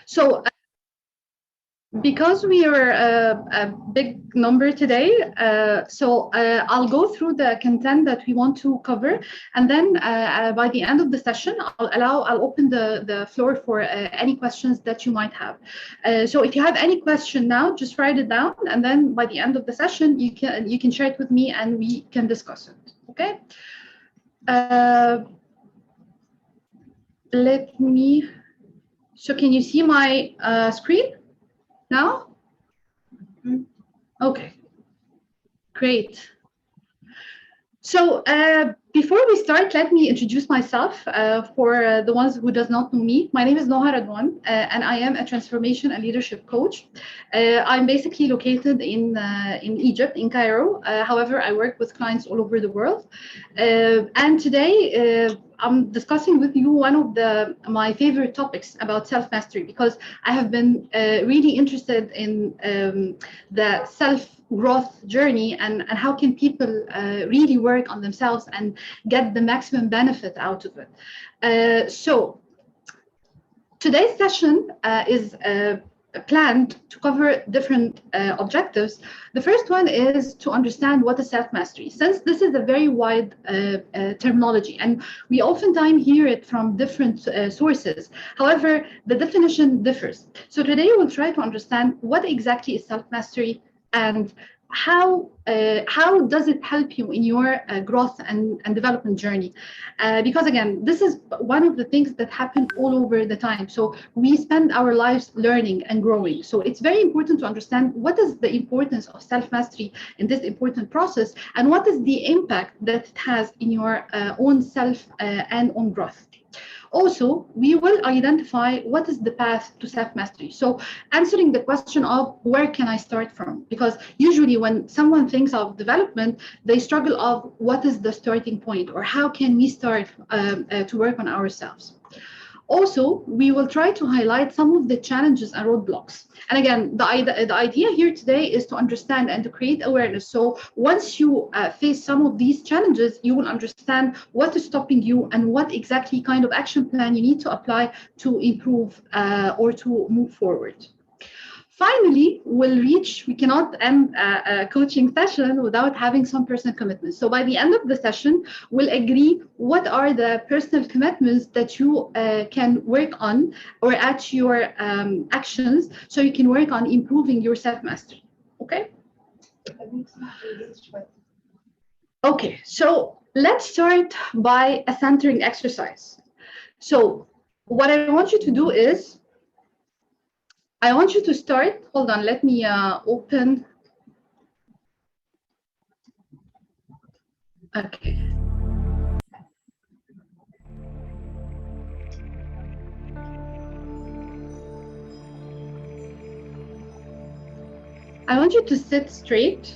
So because we are a big number today, I'll go through the content that we want to cover, and then by the end of the session, I'll open the floor for any questions that you might have. So if you have any question now, just write it down, and then by the end of the session, you can share it with me, and we can discuss it. Okay. Let me. So can you see my screen now? Okay, great. So before we start, let me introduce myself for the ones who does not know me. My name is Noha Radwan, and I am a transformation and leadership coach. I'm basically located in Egypt, in Cairo. However, I work with clients all over the world. And today, I'm discussing with you one of my favorite topics about self-mastery, because I have been really interested in the self-growth journey and how can people really work on themselves and get the maximum benefit out of it. So today's session is planned to cover different objectives. The first one is to understand what is self-mastery, since this is a very wide terminology, and we oftentimes hear it from different sources. However, the definition differs. So today we'll try to understand what exactly is self-mastery and how does it help you in your growth and development journey? Because again, this is one of the things that happen all over the time. So we spend our lives learning and growing. So it's very important to understand what is the importance of self-mastery in this important process, and what is the impact that it has in your own self and own growth. Also, we will identify what is the path to self-mastery. So answering the question of where can I start from? Because usually when someone thinks of development, they struggle of what is the starting point, or how can we start to work on ourselves. Also, we will try to highlight some of the challenges and roadblocks. And again, the idea here today is to understand and to create awareness. So once you face some of these challenges, you will understand what is stopping you and what exactly kind of action plan you need to apply to improve or to move forward. Finally, we cannot end a coaching session without having some personal commitments. So by the end of the session, we'll agree what are the personal commitments that you can work on or at your actions, so you can work on improving your self-mastery. Okay? Okay, so let's start by a centering exercise. So what I want you to do is, I want you to start, hold on, let me open. Okay. I want you to sit straight.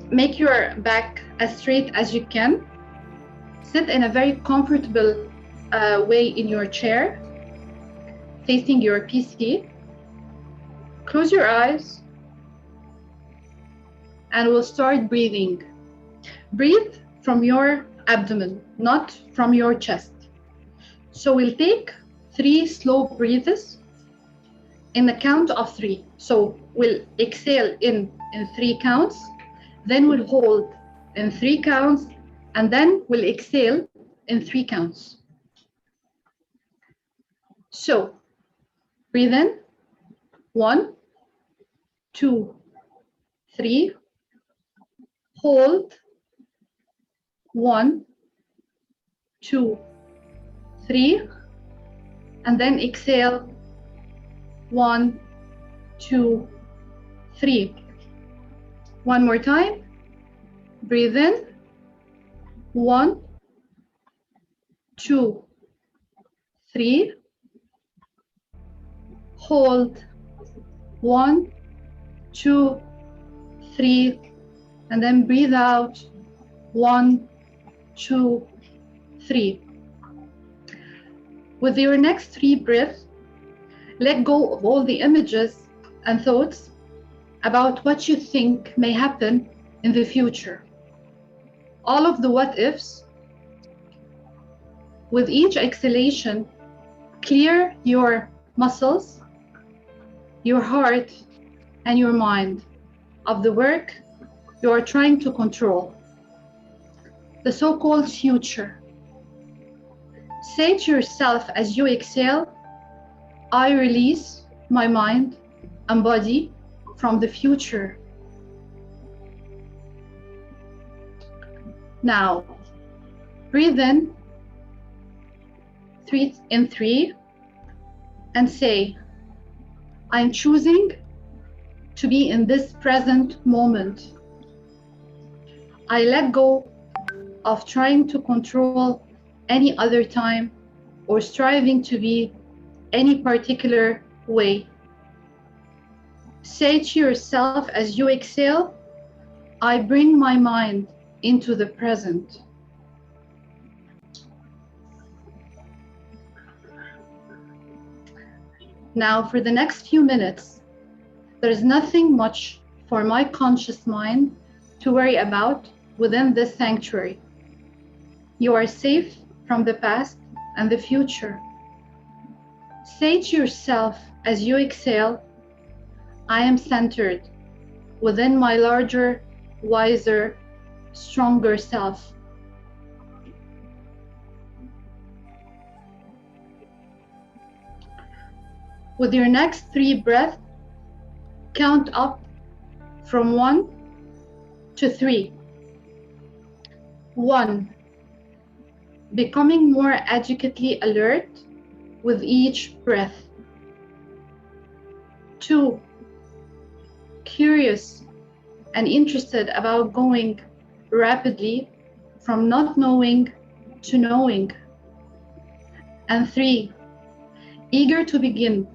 Make your back as straight as you can. Sit in a very comfortable way in your chair, facing your PC. Close your eyes, and we'll start breathing. Breathe from your abdomen, not from your chest. So we'll take 3 slow breaths in the count of 3. So we'll exhale in 3 counts, then we'll hold in 3 counts, and then we'll exhale in 3 counts. So breathe in, 1, 2, 3, hold, 1, 2, 3, and then exhale, 1, 2, 3. One more time. Breathe in, 1, 2, 3. Hold, 1, 2, 3, and then breathe out, 1, 2, 3. With your next 3 breaths, let go of all the images and thoughts about what you think may happen in the future. All of the what ifs. With each exhalation, Clear your muscles, your heart, and your mind of the work you are trying to control, the so-called future. Say to yourself as you exhale, I release my mind and body from the future. Now, breathe in, three, and say, I'm choosing to be in this present moment. I let go of trying to control any other time or striving to be any particular way. Say to yourself as you exhale, I bring my mind into the present. Now, for the next few minutes, there's nothing much for my conscious mind to worry about within this sanctuary. You are safe from the past and the future. Say to yourself as you exhale, I am centered within my larger, wiser, stronger self. With your next 3 breaths, count up from 1 to 3. 1. Becoming more adequately alert with each breath. 2. Curious and interested about going rapidly from not knowing to knowing. And 3. Eager to begin,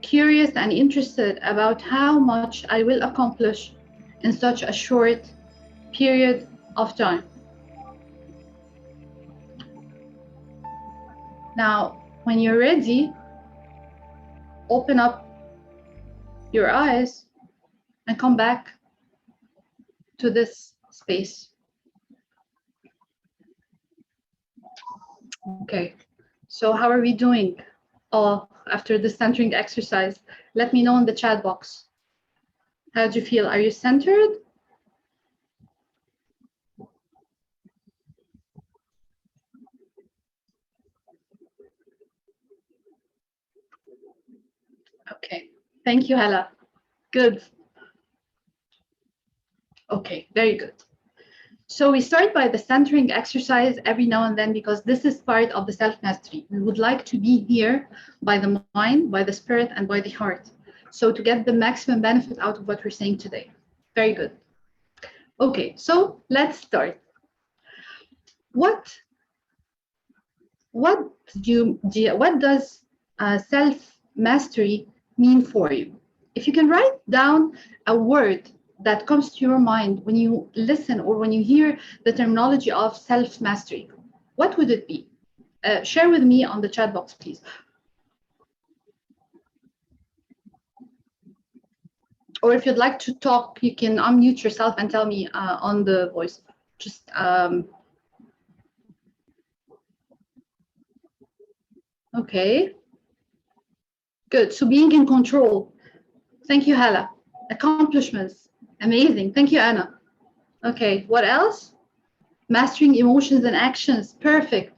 curious and interested about how much I will accomplish in such a short period of time. Now, when you're ready, open up your eyes and come back to this space. Okay, so how are we doing? After the centering exercise, let me know in the chat box. How do you feel? Are you centered? Okay, thank you, Hala. Good. Okay, very good. So we start by the centering exercise every now and then because this is part of the self-mastery. We would like to be here by the mind, by the spirit, and by the heart. So to get the maximum benefit out of what we're saying today. Very good. Okay, so let's start. What does self-mastery mean for you? If you can write down a word that comes to your mind when you listen or when you hear the terminology of self-mastery, what would it be? Share with me on the chat box, please. Or if you'd like to talk, you can unmute yourself and tell me on the voice. Just okay. Good. So being in control. Thank you, Hala. Accomplishments. Amazing. Thank you, Anna. Okay. What else? Mastering emotions and actions. Perfect.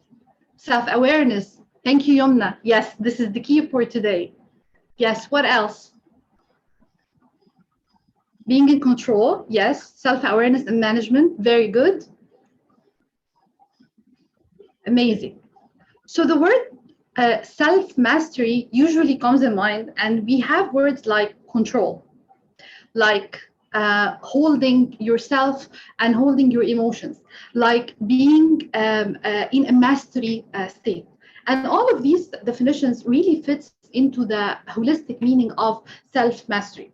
Self-awareness. Thank you, Yomna. Yes, this is the key for today. Yes. What else? Being in control. Yes. Self-awareness and management. Very good. Amazing. So the word self-mastery usually comes in mind, and we have words like control, like holding yourself and holding your emotions, like being in a mastery state. And all of these definitions really fits into the holistic meaning of self-mastery.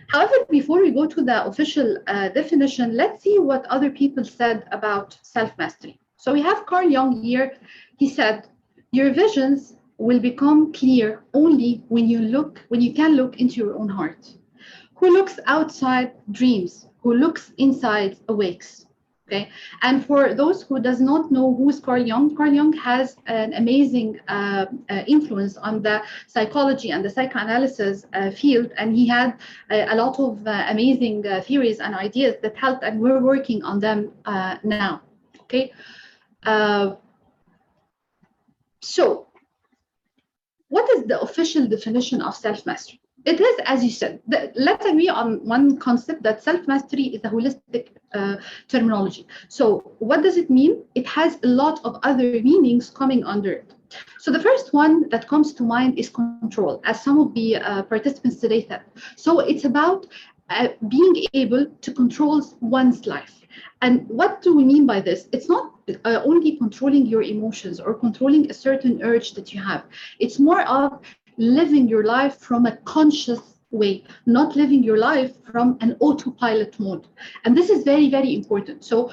However, before we go to the official definition, let's see what other people said about self-mastery. So we have Carl Jung here. He said, your visions will become clear only when you can look into your own heart. Who looks outside dreams, who looks inside awakes. Okay, and for those who does not know who is Carl Jung has an amazing influence on the psychology and the psychoanalysis field, and he had a lot of amazing theories and ideas that helped, and we're working on them now. Okay, uh, so what is the official definition of self-mastery? It is, as you said, let's agree on one concept, that self-mastery is a holistic terminology. So what does it mean? It has a lot of other meanings coming under it. So the first one that comes to mind is control, as some of the participants today said. So it's about being able to control one's life. And what do we mean by this? It's not only controlling your emotions or controlling a certain urge that you have. It's more of living your life from a conscious way, not living your life from an autopilot mode. And this is very, very important. So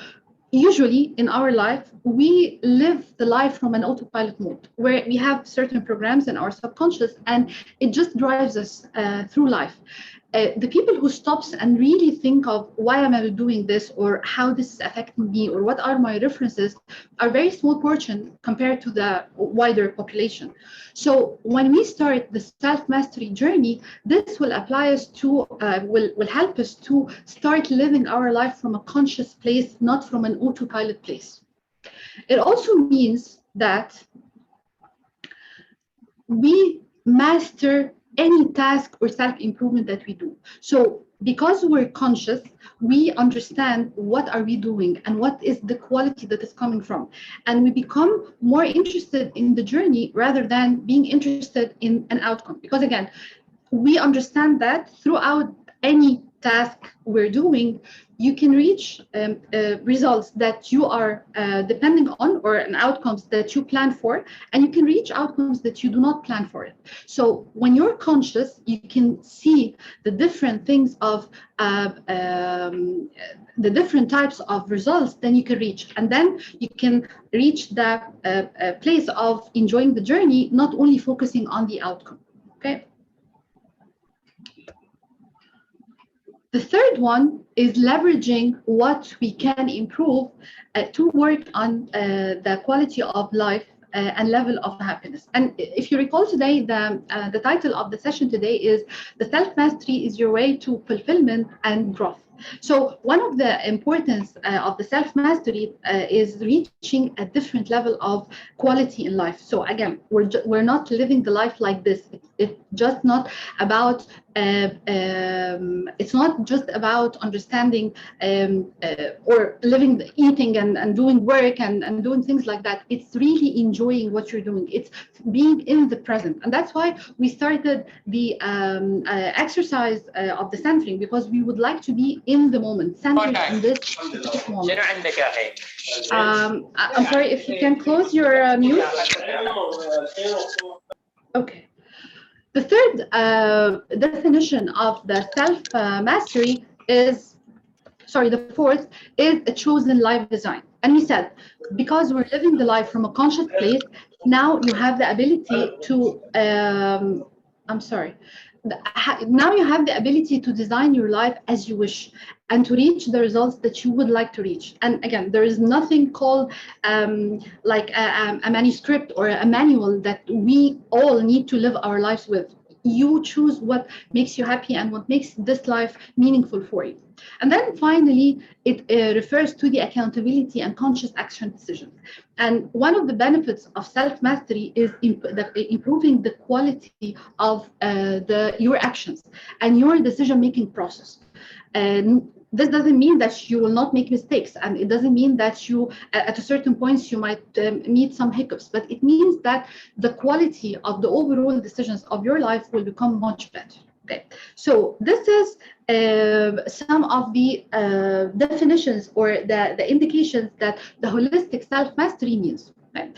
usually in our life, we live the life from an autopilot mode where we have certain programs in our subconscious and it just drives us through life. The people who stops and really think of why am I doing this, or how this is affecting me, or what are my references, are very small portion compared to the wider population. So when we start the self-mastery journey, this will apply us to, will help us to start living our life from a conscious place, not from an autopilot place. It also means that we master any task or self-improvement that we do. So because we're conscious, we understand what are we doing and what is the quality that is coming from. And we become more interested in the journey rather than being interested in an outcome. Because again, we understand that throughout any task we're doing, you can reach results that you are depending on, or an outcomes that you plan for, and you can reach outcomes that you do not plan for it. So when you're conscious, you can see the different things of the different types of results then you can reach, and then you can reach the place of enjoying the journey, not only focusing on the outcome. Okay. The third one is leveraging what we can improve to work on the quality of life and level of happiness. And if you recall today, the title of the session today is the self-mastery is your way to fulfillment and growth. So one of the importance of the self-mastery is reaching a different level of quality in life. So again, we're not living the life like this. It's just not about it's not just about understanding or living, eating and doing work and doing things like that. It's really enjoying what you're doing. It's being in the present. And that's why we started the exercise of the centering, because we would like to be in the moment, centered in this specific moment. I'm sorry, if you can close your mute. Okay. The third definition of the self-mastery is, the fourth is a chosen life design. And we said, because we're living the life from a conscious place, now you have the ability to, now you have the ability to design your life as you wish and to reach the results that you would like to reach. And again, there is nothing called like a manuscript or a manual that we all need to live our lives with. You choose what makes you happy and what makes this life meaningful for you. And then finally, it refers to the accountability and conscious action decisions. And one of the benefits of self-mastery is improving the quality of your actions and your decision-making process. And this doesn't mean that you will not make mistakes, and it doesn't mean that you, at a certain points, you might meet some hiccups, but it means that the quality of the overall decisions of your life will become much better. Okay, so this is some of the definitions or the indications that the holistic self-mastery means. Okay.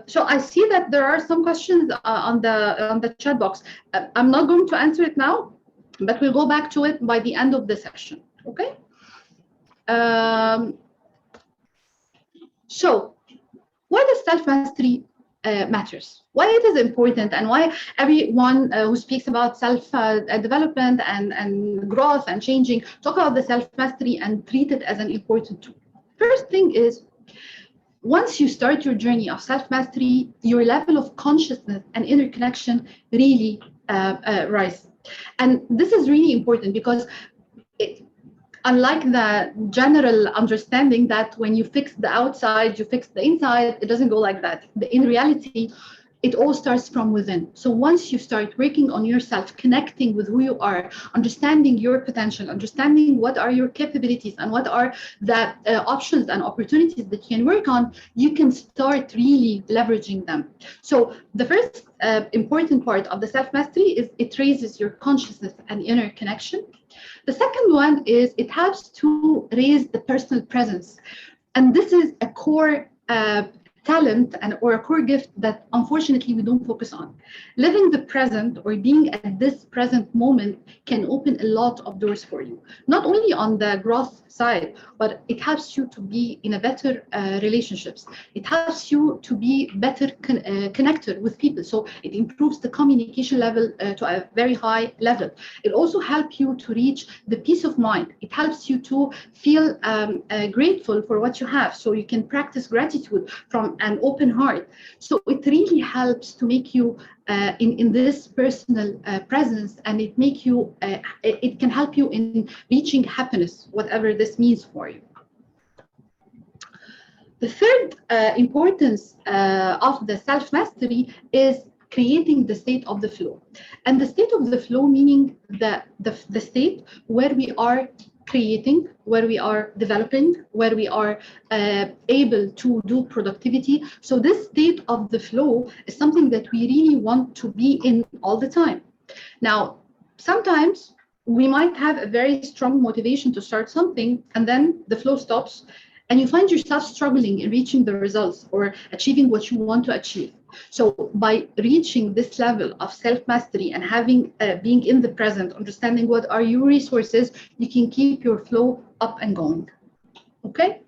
So I see that there are some questions on the chat box. I'm not going to answer it now, but we'll go back to it by the end of the session. Okay. So why does self-mastery matters? Why it is important, and why everyone who speaks about self-development and growth and changing talk about the self-mastery and treat it as an important tool? First thing is, once you start your journey of self-mastery, your level of consciousness and inner connection really rise. And this is really important because unlike the general understanding that when you fix the outside, you fix the inside, it doesn't go like that. In reality, it all starts from within. So once you start working on yourself, connecting with who you are, understanding your potential, understanding what are your capabilities and what are the options and opportunities that you can work on, you can start really leveraging them. So the first important part of the self-mastery is it raises your consciousness and inner connection. The second one is it helps to raise the personal presence. And this is a core talent or a core gift that unfortunately we don't focus on. Living the present or being at this present moment can open a lot of doors for you, not only on the growth side, but it helps you to be in a better relationships. It helps you to be better connected with people. So it improves the communication level to a very high level. It also helps you to reach the peace of mind. It helps you to feel grateful for what you have. So you can practice gratitude from an open heart. So it really helps to make you in this personal presence, and it can help you in reaching happiness, whatever this means for you. The third importance of the self-mastery is creating the state of the flow. And the state of the flow meaning the state where we are creating, where we are developing, where we are able to do productivity. So this state of the flow is something that we really want to be in all the time. Now, sometimes we might have a very strong motivation to start something, and then the flow stops, and you find yourself struggling in reaching the results or achieving what you want to achieve. So by reaching this level of self-mastery and having being in the present, understanding what are your resources, you can keep your flow up and going. Okay?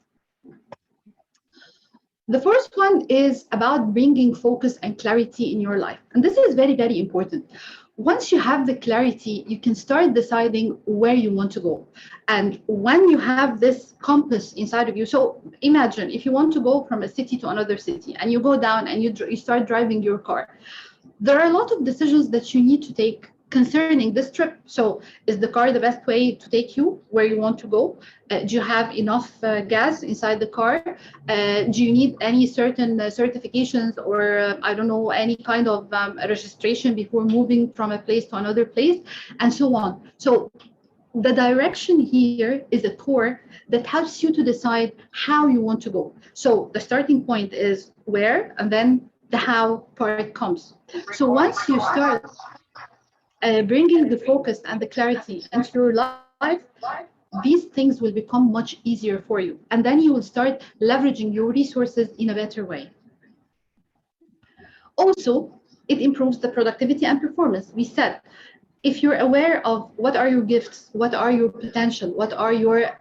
The first one is about bringing focus and clarity in your life. And this is very, very important. Once you have the clarity, you can start deciding where you want to go. And when you have this compass inside of you, so imagine if you want to go from a city to another city and you go down and you start driving your car, there are a lot of decisions that you need to take concerning this trip. So is the car the best way to take you where you want to go? Do you have enough gas inside the car? Do you need any certain certifications or I don't know, any kind of registration before moving from a place to another place, and so on. So the direction here is a core that helps you to decide how you want to go. So the starting point is where, and then the how part comes. So once you start bringing the focus and the clarity into your life, these things will become much easier for you. And then you will start leveraging your resources in a better way. Also, it improves the productivity and performance. We said, if you're aware of what are your gifts, what are your potential, what are your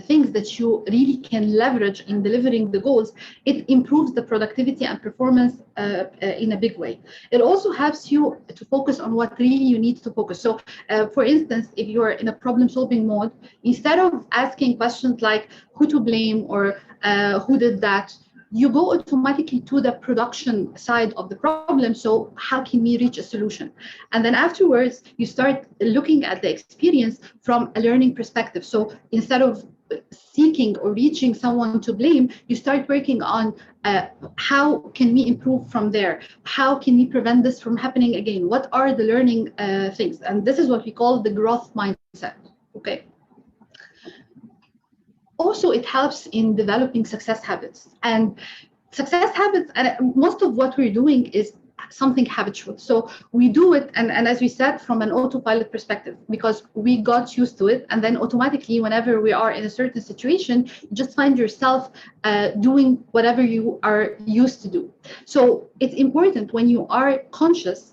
things that you really can leverage in delivering the goals, it improves the productivity and performance in a big way. It also helps you to focus on what really you need to focus. So for instance, if you're in a problem-solving mode, instead of asking questions like who to blame or who did that, you go automatically to the production side of the problem. So how can we reach a solution? And then afterwards, you start looking at the experience from a learning perspective. So instead of seeking or reaching someone to blame, you start working on how can we improve from there? How can we prevent this from happening again? What are the learning things? And this is what we call the growth mindset, okay? Also, it helps in developing success habits. And success habits, and most of what we're doing is something habitual. So we do it, and as we said, from an autopilot perspective, because we got used to it. And then automatically, whenever we are in a certain situation, you just find yourself doing whatever you are used to do. So it's important when you are conscious,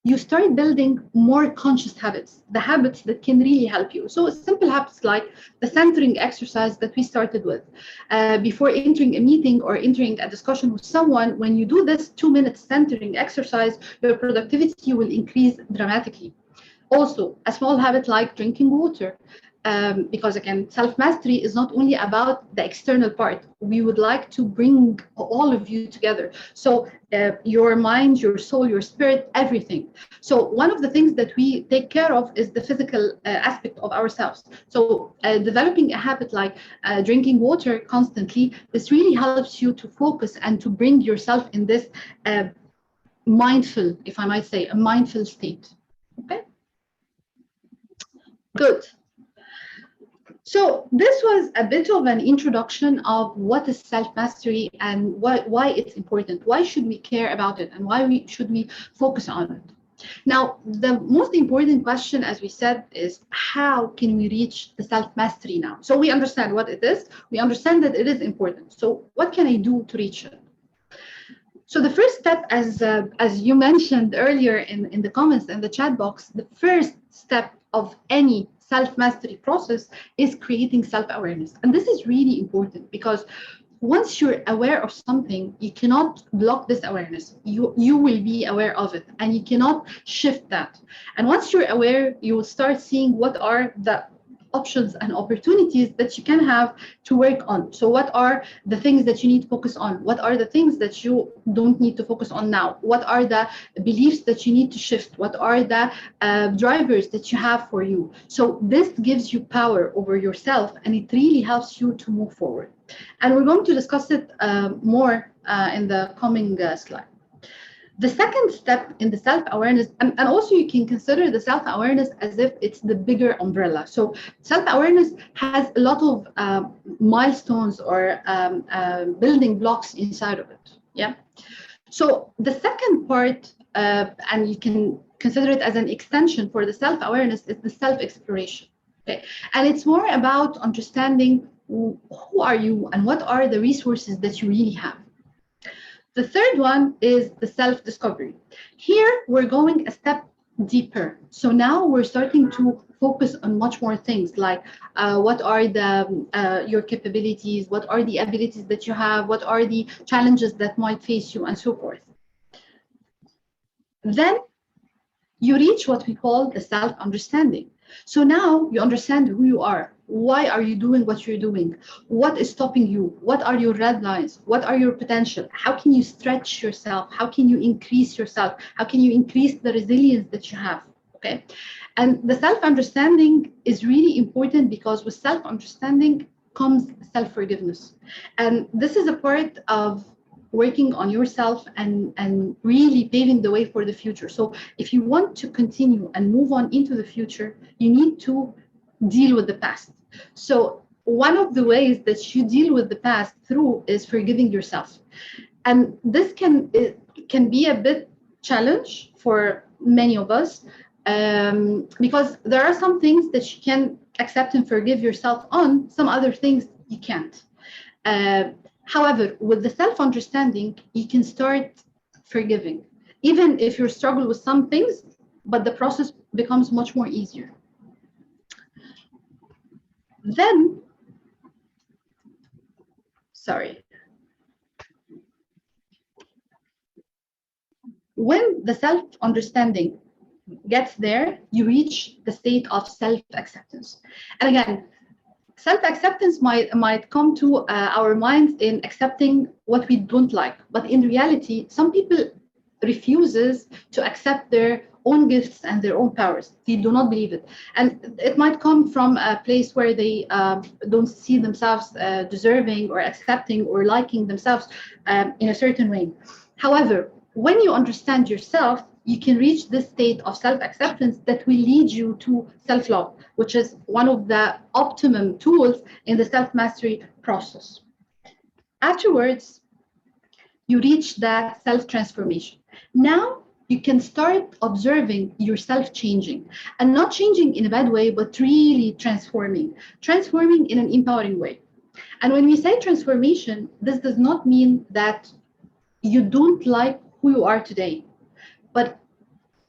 you start building more conscious habits, the habits that can really help you. So simple habits like the centering exercise that we started with. Before entering a meeting or entering a discussion with someone, when you do this 2-minute centering exercise, your productivity will increase dramatically. Also, a small habit like drinking water. because again, self-mastery is not only about the external part. We would like to bring all of you together. So your mind, your soul, your spirit, everything. So one of the things that we take care of is the physical aspect of ourselves. So developing a habit like drinking water constantly, this really helps you to focus and to bring yourself in this mindful, if I might say, a mindful state. Okay, good. So this was a bit of an introduction of what is self-mastery and why it's important. Why should we care about it, and why should we focus on it? Now, the most important question, as we said, is how can we reach the self-mastery now? So we understand what it is. We understand that it is important. So what can I do to reach it? So the first step, as you mentioned earlier in the comments and the chat box, the first step of any self-mastery process is creating self-awareness. And this is really important because once you're aware of something, you cannot block this awareness. You will be aware of it and you cannot shift that. And once you're aware, you will start seeing what are the options and opportunities that you can have to work on. So what are the things that you need to focus on? What are the things that you don't need to focus on now? What are the beliefs that you need to shift? What are the drivers that you have for you? So this gives you power over yourself, and it really helps you to move forward. And we're going to discuss it more in the coming slide. The second step in the self-awareness, and also you can consider the self-awareness as if it's the bigger umbrella. So self-awareness has a lot of milestones or building blocks inside of it. Yeah. So the second part, and you can consider it as an extension for the self-awareness, is the self-exploration. Okay. And it's more about understanding who are you and what are the resources that you really have. The third one is the self-discovery. Here, we're going a step deeper. So now we're starting to focus on much more things like what are your capabilities, what are the abilities that you have, what are the challenges that might face you, and so forth. Then you reach what we call the self-understanding. So now you understand who you are. Why are you doing what you're doing? What is stopping you? What are your red lines? What are your potential? How can you stretch yourself? How can you increase yourself? How can you increase the resilience that you have? Okay. And the self-understanding is really important because with self-understanding comes self-forgiveness. And this is a part of working on yourself and really paving the way for the future. So if you want to continue and move on into the future, you need to deal with the past. So one of the ways that you deal with the past through is forgiving yourself. And this can be a bit challenge for many of us because there are some things that you can accept and forgive yourself on, some other things you can't. However, with the self-understanding, you can start forgiving, even if you struggle with some things, but the process becomes much more easier. Then, when the self-understanding gets there, you reach the state of self-acceptance. And again, self-acceptance might come to our minds in accepting what we don't like. But in reality, some people refuses to accept their own gifts and their own powers. They do not believe it. And it might come from a place where they don't see themselves deserving or accepting or liking themselves in a certain way. However, when you understand yourself, you can reach this state of self-acceptance that will lead you to self-love, which is one of the optimum tools in the self-mastery process. Afterwards, you reach that self-transformation. Now, you can start observing yourself changing, and not changing in a bad way, but really transforming in an empowering way. And when we say transformation, this does not mean that you don't like who you are today, but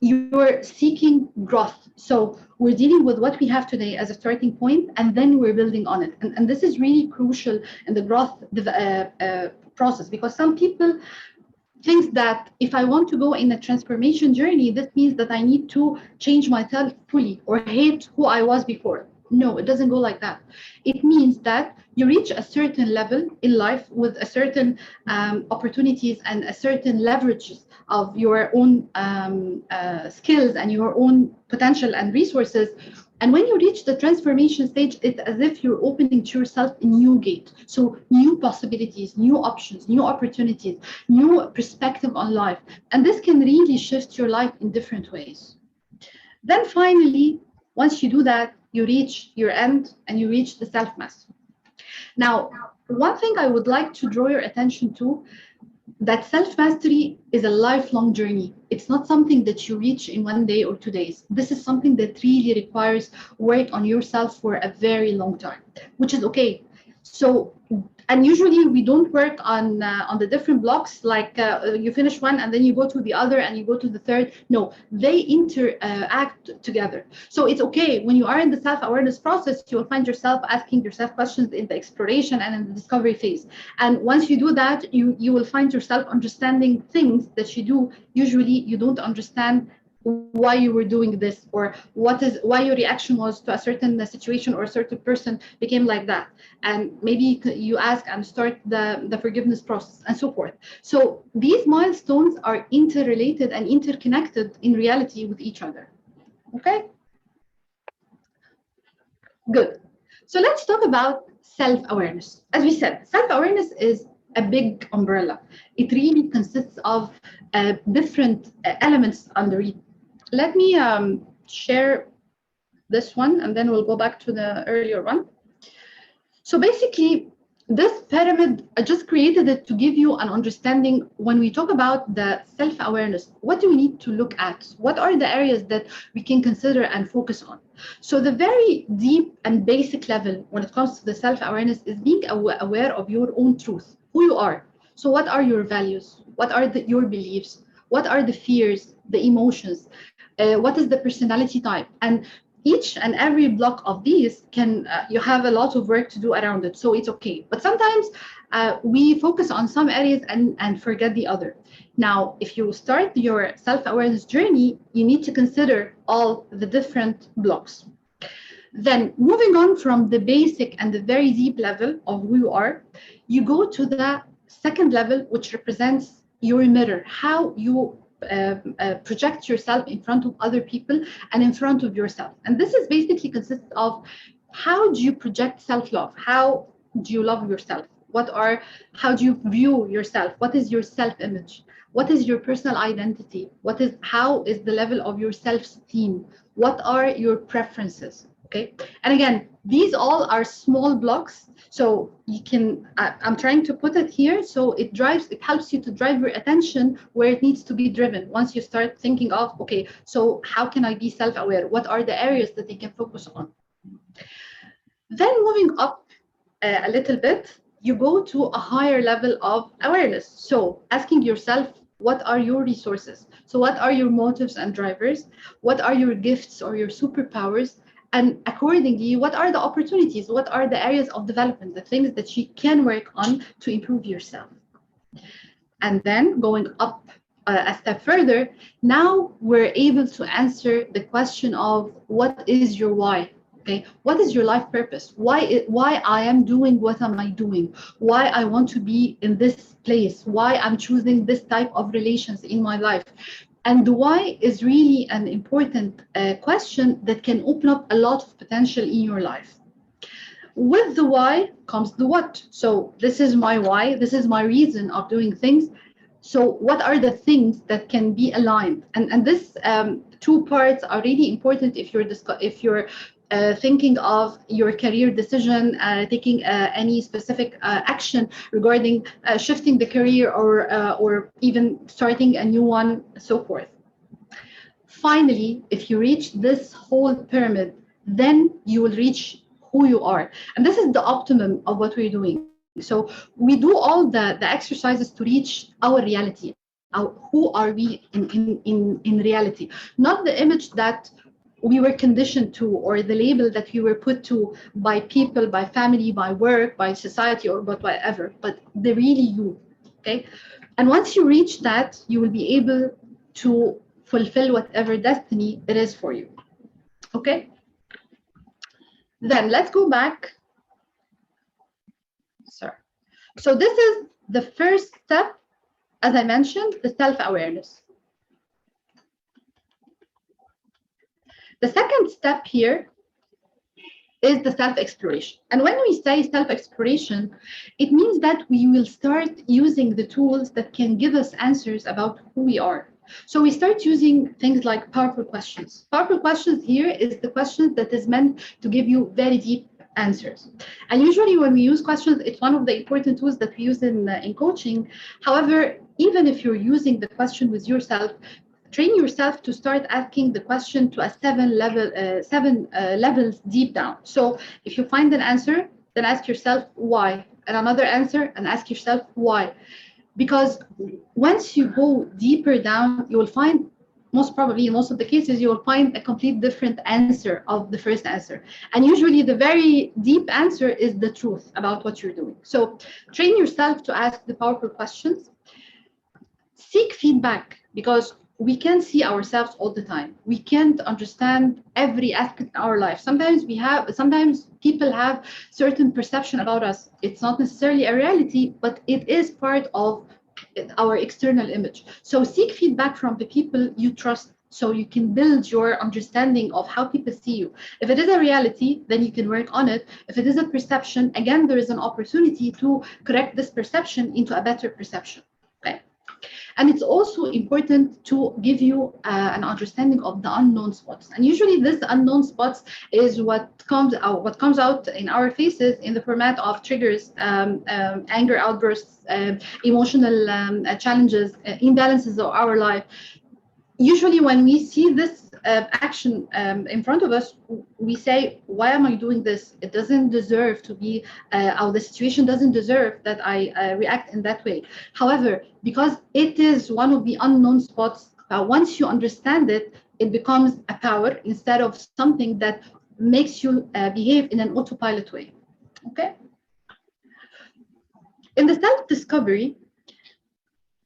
you're seeking growth. So we're dealing with what we have today as a starting point, and then we're building on it. And this is really crucial in the growth process, because some people think that if I want to go in a transformation journey, this means that I need to change myself fully or hate who I was before. No, it doesn't go like that. It means that you reach a certain level in life with a certain opportunities and a certain leverages of your own skills and your own potential and resources. And when you reach the transformation stage, it's as if you're opening to yourself a new gate. So new possibilities, new options, new opportunities, new perspective on life. And this can really shift your life in different ways. Then finally, once you do that, you reach your end and you reach the self-mastery. Now, one thing I would like to draw your attention to, that self-mastery is a lifelong journey. It's not something that you reach in 1 day or 2 days. This is something that really requires work on yourself for a very long time, which is okay. So, and usually we don't work on the different blocks, like you finish one and then you go to the other and you go to the third. No, they interact together. So it's okay when you are in the self-awareness process, you will find yourself asking yourself questions in the exploration and in the discovery phase. And once you do that, you will find yourself understanding things that you do. Usually you don't understand why you were doing this, or why your reaction was to a certain situation or a certain person became like that. And maybe you ask and start the forgiveness process and so forth. So these milestones are interrelated and interconnected in reality with each other. Okay, good. So let's talk about self-awareness. As we said, self-awareness is a big umbrella. It really consists of different elements under it. Let me share this one, and then we'll go back to the earlier one. So basically, this pyramid, I just created it to give you an understanding. When we talk about the self-awareness, what do we need to look at? What are the areas that we can consider and focus on? So the very deep and basic level when it comes to the self-awareness is being aware of your own truth, who you are. So what are your values? What are your beliefs? What are the fears, the emotions? What is the personality type? And each and every block of these can you have a lot of work to do around it, so it's okay. But sometimes we focus on some areas and forget the other. Now, if you start your self-awareness journey, you need to consider all the different blocks. Then moving on from the basic and the very deep level of who you are, you go to the second level, which represents your mirror, how you project yourself in front of other people and in front of yourself. And this is basically consists of how do you project self-love? How do you love yourself? How do you view yourself? What is your self-image? What is your personal identity? How is the level of your self-esteem? What are your preferences? Okay. And again, these all are small blocks. So you can, I'm trying to put it here. So it helps you to drive your attention where it needs to be driven. Once you start thinking of, okay, so how can I be self-aware? What are the areas that they can focus on? Then moving up a little bit, you go to a higher level of awareness. So asking yourself, what are your resources? So what are your motives and drivers? What are your gifts or your superpowers? And accordingly, what are the opportunities? What are the areas of development, the things that you can work on to improve yourself? And then going up a step further, now we're able to answer the question of what is your why? Okay, what is your life purpose? Why I am doing what am I doing? Why I want to be in this place? Why I'm choosing this type of relations in my life? And the why is really an important question that can open up a lot of potential in your life. With the why comes the what. So this is my why. This is my reason of doing things. So what are the things that can be aligned? And this two parts are really important if you're thinking of your career decision, taking any specific action regarding shifting the career or even starting a new one, so forth. Finally, if you reach this whole pyramid, then you will reach who you are. And this is the optimum of what we're doing. So we do all the exercises to reach our reality. Who are we in reality? Not the image that we were conditioned to, or the label that we were put to by people, by family, by work, by society, or but whatever, but the really you. Okay. And once you reach that, you will be able to fulfill whatever destiny it is for you. Okay. Then let's go back. Sorry. So this is the first step, as I mentioned, the self-awareness. The second step here is the self-exploration. And when we say self-exploration, it means that we will start using the tools that can give us answers about who we are. So we start using things like powerful questions. Powerful questions here is the questions that is meant to give you very deep answers. And usually when we use questions, it's one of the important tools that we use in coaching. However, even if you're using the question with yourself, train yourself to start asking the question to a seven levels deep down. So if you find an answer, then ask yourself why, and another answer, and ask yourself why. Because once you go deeper down, you will find, most probably in most of the cases, you will find a complete different answer of the first answer. And usually the very deep answer is the truth about what you're doing. So train yourself to ask the powerful questions. Seek feedback, because we can't see ourselves all the time. We can't understand every aspect of our life. Sometimes people have certain perception about us. It's not necessarily a reality, but it is part of our external image. So seek feedback from the people you trust, so you can build your understanding of how people see you. If it is a reality, then you can work on it. If it is a perception, again, there is an opportunity to correct this perception into a better perception. Okay. And it's also important to give you an understanding of the unknown spots. And usually this unknown spots is what comes out in our faces in the format of triggers, anger outbursts, emotional challenges, imbalances of our life. Usually when we see this action in front of us, we say, why am I doing this? It doesn't deserve to be, or the situation doesn't deserve that I react in that way. However, because it is one of the unknown spots, once you understand it, it becomes a power instead of something that makes you behave in an autopilot way. Okay? In the self-discovery,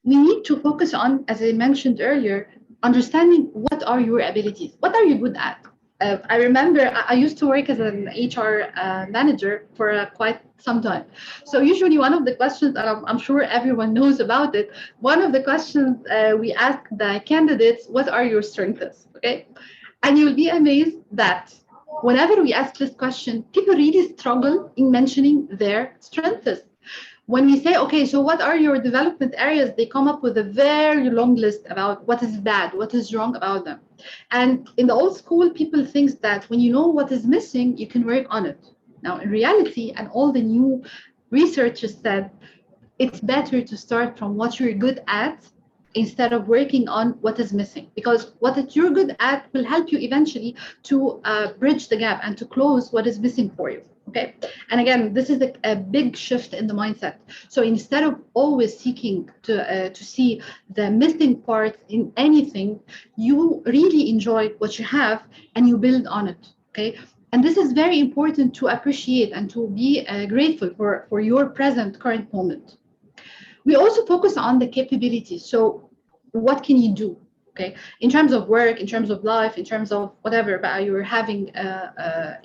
we need to focus on, as I mentioned earlier, understanding what are your abilities, what are you good at. I remember I used to work as an HR manager for quite some time. So usually one of the questions, and I'm sure everyone knows about it, one of the questions we ask the candidates, what are your strengths, okay? And you'll be amazed that whenever we ask this question, people really struggle in mentioning their strengths. When we say, okay, so what are your development areas, they come up with a very long list about what is bad, what is wrong about them. And in the old school, people think that when you know what is missing, you can work on it. Now, in reality, and all the new research has said, it's better to start from what you're good at instead of working on what is missing, because what you're good at will help you eventually to bridge the gap and to close what is missing for you. Okay, and again, this is a big shift in the mindset. So instead of always seeking to see the missing part in anything, you really enjoy what you have and you build on it. Okay, and this is very important to appreciate and to be grateful for your current moment. We also focus on the capabilities. So what can you do? Okay, in terms of work, in terms of life, in terms of whatever you're having as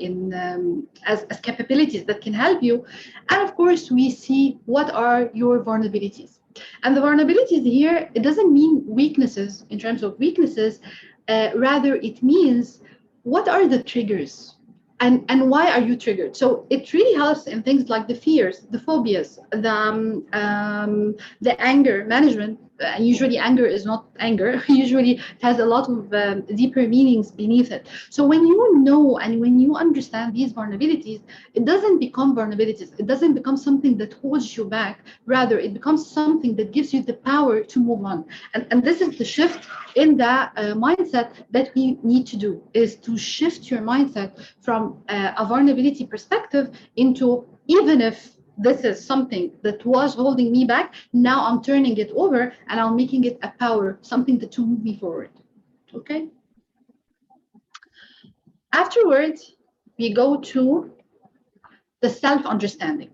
capabilities that can help you. And of course, we see what are your vulnerabilities. And the vulnerabilities here, it doesn't mean weaknesses in terms of weaknesses. Rather, it means what are the triggers? And why are you triggered? So it really helps in things like the fears, the phobias, the anger management. And usually anger is not anger. Usually it has a lot of deeper meanings beneath it. So when you know and when you understand these vulnerabilities, it doesn't become vulnerabilities. It doesn't become something that holds you back. Rather, it becomes something that gives you the power to move on. And this is the shift in the mindset that we need to do, is to shift your mindset from a vulnerability perspective into, even if this is something that was holding me back, now I'm turning it over and I'm making it a power, something to move me forward. Okay. Afterwards, we go to the self-understanding.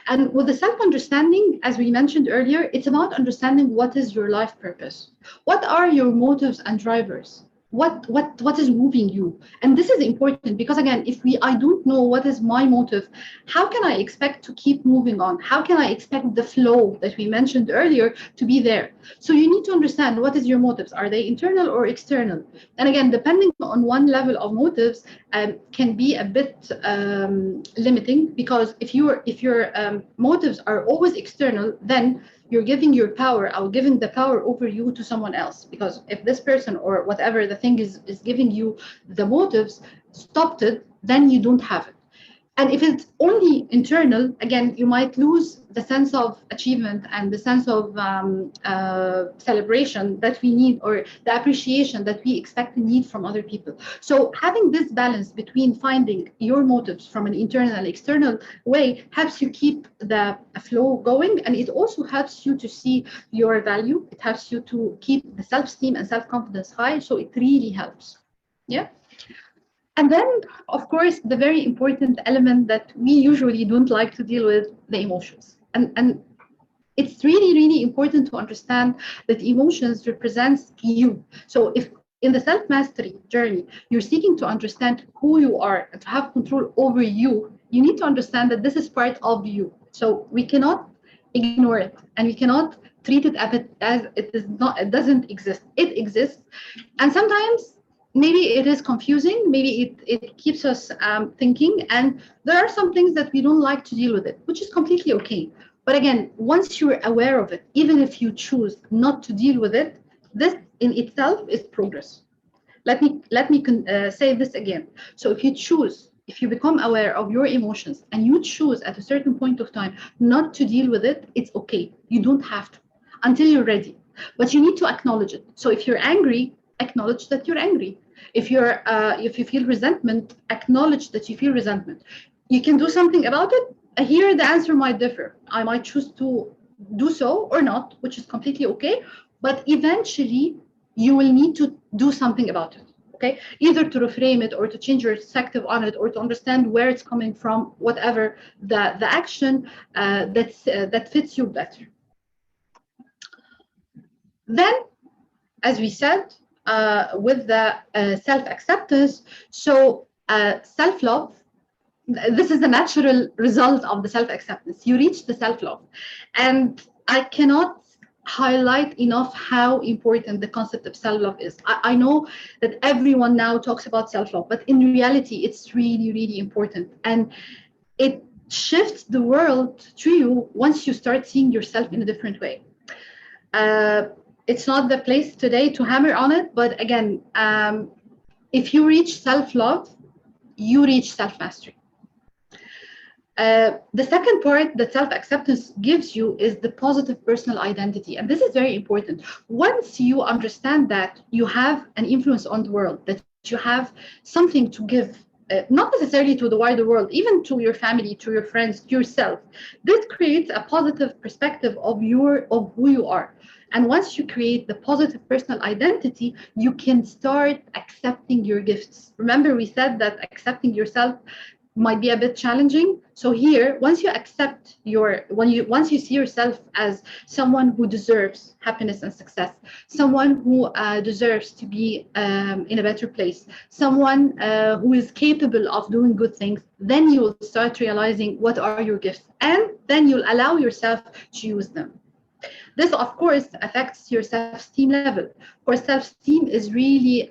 And with the self-understanding, as we mentioned earlier, it's about understanding what is your life purpose. What are your motives and drivers? what is moving you. And this is important because, again, if I don't know what is my motive, how can I expect to keep moving on? How can I expect the flow that we mentioned earlier to be there? So you need to understand, what is your motives? Are they internal or external? And again, depending on one level of motives, can be a bit limiting, because if your motives are always external, then you're giving your power, or giving the power over you to someone else. Because if this person or whatever the thing is giving you the motives stopped it, then you don't have it. And if it's only internal, again, you might lose the sense of achievement and the sense of celebration that we need, or the appreciation that we expect and need from other people. So having this balance between finding your motives from an internal and external way helps you keep the flow going. And it also helps you to see your value. It helps you to keep the self-esteem and self-confidence high. So it really helps. Yeah. And then, of course, the very important element that we usually don't like to deal with, the emotions. And it's really, really important to understand that emotions represents you. So if in the self-mastery journey, you're seeking to understand who you are and to have control over you, you need to understand that this is part of you. So we cannot ignore it, and we cannot treat it as it is not, it doesn't exist. It exists. And sometimes maybe it is confusing, maybe it keeps us thinking, and there are some things that we don't like to deal with it, which is completely okay. But again, once you're aware of it, even if you choose not to deal with it, this in itself is progress. Let me say this again. So if you become aware of your emotions and you choose at a certain point of time not to deal with it, it's okay. You don't have to until you're ready, but you need to acknowledge it. So if you're angry, acknowledge that you're angry. If you feel resentment, acknowledge that you feel resentment. You can do something about it. Here, the answer might differ. I might choose to do so or not, which is completely okay. But eventually, you will need to do something about it. Okay, either to reframe it, or to change your perspective on it, or to understand where it's coming from, whatever the action that fits you better. Then, as we said, with the self-acceptance, so self-love, this is the natural result of the self-acceptance. You reach the self-love. And I cannot highlight enough how important the concept of self-love is. I know that everyone now talks about self-love, but in reality, it's really, really important. And it shifts the world to you once you start seeing yourself in a different way. It's not the place today to hammer on it, but again, if you reach self-love, you reach self-mastery. The second part that self-acceptance gives you is the positive personal identity. And this is very important. Once you understand that you have an influence on the world, that you have something to give, not necessarily to the wider world, even to your family, to your friends, to yourself, this creates a positive perspective of who you are. And once you create the positive personal identity, you can start accepting your gifts. Remember, we said that accepting yourself might be a bit challenging. So here, once you accept once you see yourself as someone who deserves happiness and success, someone who deserves to be in a better place, someone who is capable of doing good things, then you will start realizing what are your gifts, and then you'll allow yourself to use them. This, of course, affects your self-esteem level. Of course, self-esteem is really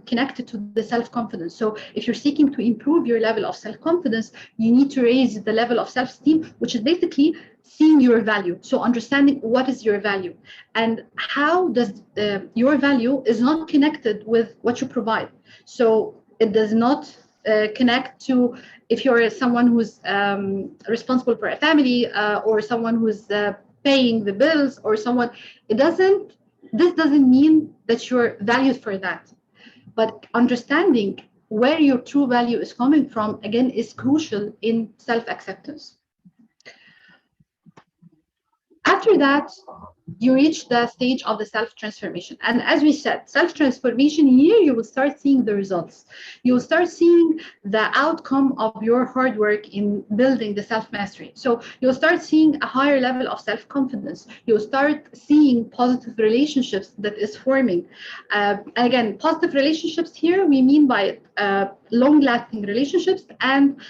connected to the self-confidence. So if you're seeking to improve your level of self-confidence, you need to raise the level of self-esteem, which is basically seeing your value. So understanding what is your value and how does your value is not connected with what you provide. So it does not connect to if you're someone who's responsible for a family or someone who's paying the bills, or someone, this doesn't mean that you're valued for that. But understanding where your true value is coming from, again, is crucial in self-acceptance. After that, you reach the stage of the self-transformation. And as we said, self-transformation here, you will start seeing the results. You will start seeing the outcome of your hard work in building the self-mastery. So you'll start seeing a higher level of self-confidence. You'll start seeing positive relationships that is forming. And again, positive relationships here, we mean by long-lasting relationships and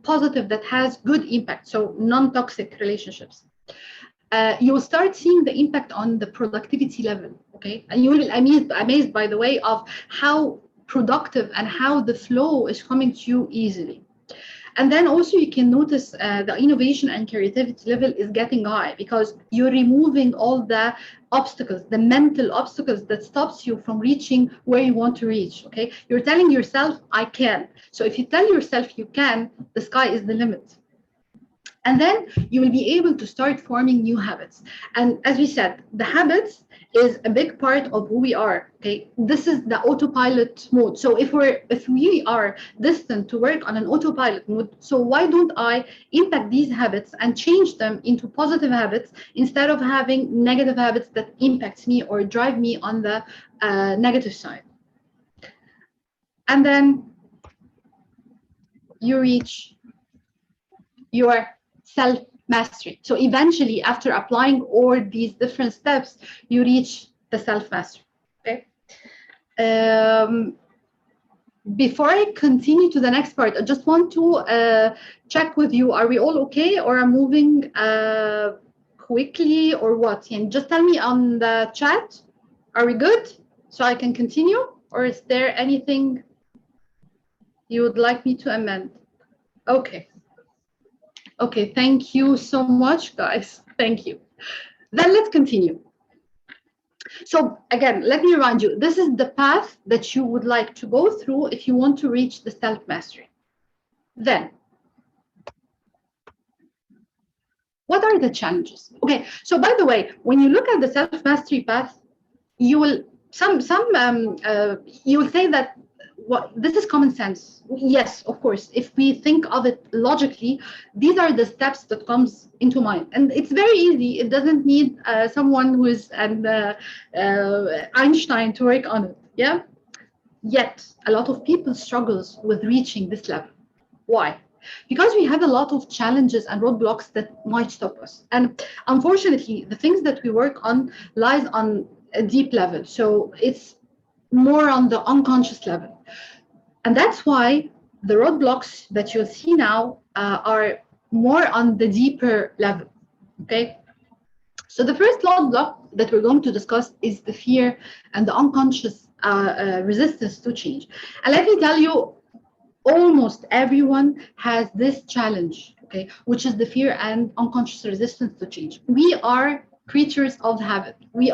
positive that has good impact. So non-toxic relationships. You will start seeing the impact on the productivity level, okay? And you will be amazed, by the way, of how productive and how the flow is coming to you easily. And then also you can notice the innovation and creativity level is getting high because you're removing all the obstacles, the mental obstacles that stops you from reaching where you want to reach, okay? You're telling yourself, I can. So if you tell yourself you can, the sky is the limit. And then you will be able to start forming new habits. And as we said, the habits is a big part of who we are. Okay, this is the autopilot mode. So if we are destined to work on an autopilot mode, so why don't I impact these habits and change them into positive habits instead of having negative habits that impacts me or drive me on the negative side? And then you reach your self-mastery. So eventually, after applying all these different steps, you reach the self-mastery, okay? Before I continue to the next part, I just want to check with you, are we all okay or are moving quickly or what? And just tell me on the chat, are we good? So I can continue, or is there anything you would like me to amend? Okay. Okay, thank you so much, guys. Thank you. Then let's continue. So again, let me remind you, this is the path that you would like to go through if you want to reach the self-mastery. Then, what are the challenges? Okay, so by the way, when you look at the self-mastery path, you will you will say that this is common sense. Yes, of course. If we think of it logically, these are the steps that comes into mind, and it's very easy. It doesn't need someone who is Einstein to work on it. Yeah. Yet a lot of people struggles with reaching this level. Why? Because we have a lot of challenges and roadblocks that might stop us. And unfortunately, the things that we work on lies on a deep level. So it's more on the unconscious level. And that's why the roadblocks that you'll see now are more on the deeper level, okay? So the first roadblock that we're going to discuss is the fear and the unconscious resistance to change. And let me tell you, almost everyone has this challenge, okay, which is the fear and unconscious resistance to change. We are creatures of habit. We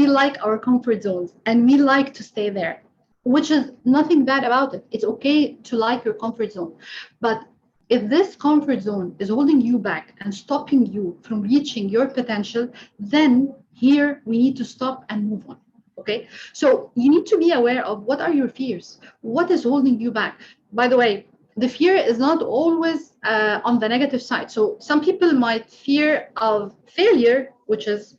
like our comfort zones and we like to stay there, which is nothing bad about it. It's okay to like your comfort zone. But if this comfort zone is holding you back and stopping you from reaching your potential, then here we need to stop and move on. Okay, so you need to be aware of what are your fears, what is holding you back. By the way, the fear is not always on the negative side. So some people might fear of failure, which is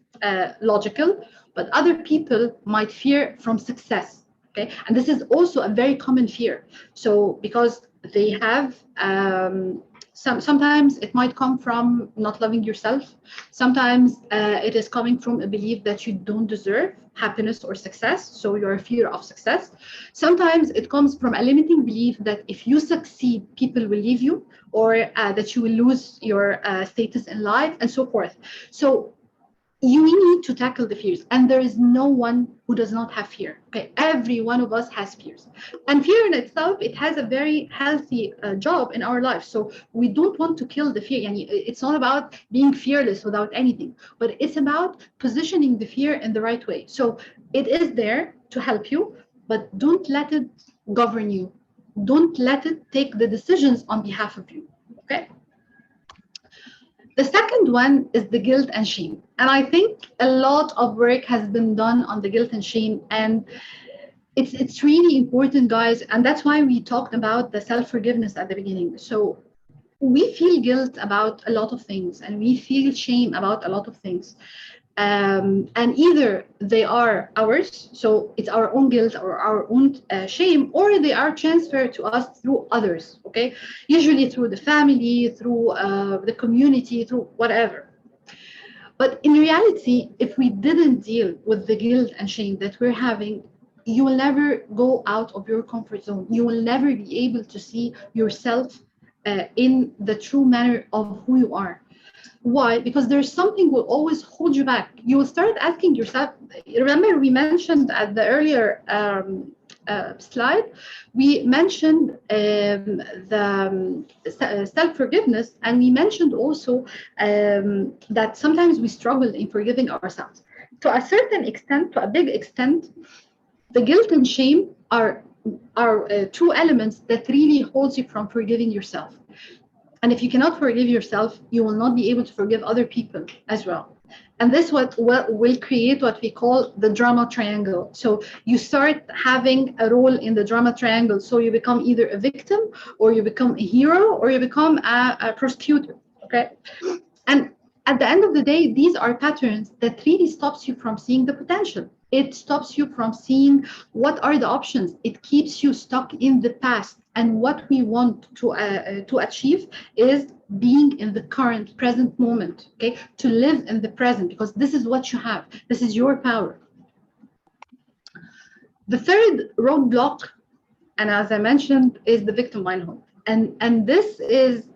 logical, but other people might fear from success. Okay, and this is also a very common fear. So because they have sometimes it might come from not loving yourself. Sometimes it is coming from a belief that you don't deserve happiness or success, so you're a fear of success. Sometimes it comes from a limiting belief that if you succeed, people will leave you, or that you will lose your status in life, and so forth. So you need to tackle the fears, and there is no one who does not have fear. Okay, every one of us has fears, and fear in itself, it has a very healthy job in our life. So we don't want to kill the fear. And it's not about being fearless without anything, but it's about positioning the fear in the right way. So it is there to help you, but don't let it govern you. Don't let it take the decisions on behalf of you. Okay. The second one is the guilt and shame. And I think a lot of work has been done on the guilt and shame. And it's really important, guys. And that's why we talked about the self-forgiveness at the beginning. So we feel guilt about a lot of things, and we feel shame about a lot of things. And either they are ours, so it's our own guilt or our own shame, or they are transferred to us through others, okay? Usually through the family, through the community, through whatever. But in reality, if we didn't deal with the guilt and shame that we're having, you will never go out of your comfort zone. You will never be able to see yourself in the true manner of who you are. Why? Because there's something will always hold you back. You will start asking yourself. Remember, we mentioned at the earlier slide, we mentioned the self-forgiveness, and we mentioned also that sometimes we struggle in forgiving ourselves. To a certain extent, to a big extent, the guilt and shame are two elements that really holds you from forgiving yourself. And if you cannot forgive yourself, you will not be able to forgive other people as well. And this what will create what we call the drama triangle. So you start having a role in the drama triangle. So you become either a victim, or you become a hero, or you become a prosecutor. Okay. And at the end of the day, these are patterns that really stops you from seeing the potential. It stops you from seeing what are the options. It keeps you stuck in the past. And what we want to achieve is being in the current present moment, okay? To live in the present, because this is what you have. This is your power. The third roadblock, and as I mentioned, is the victim mindset. And this is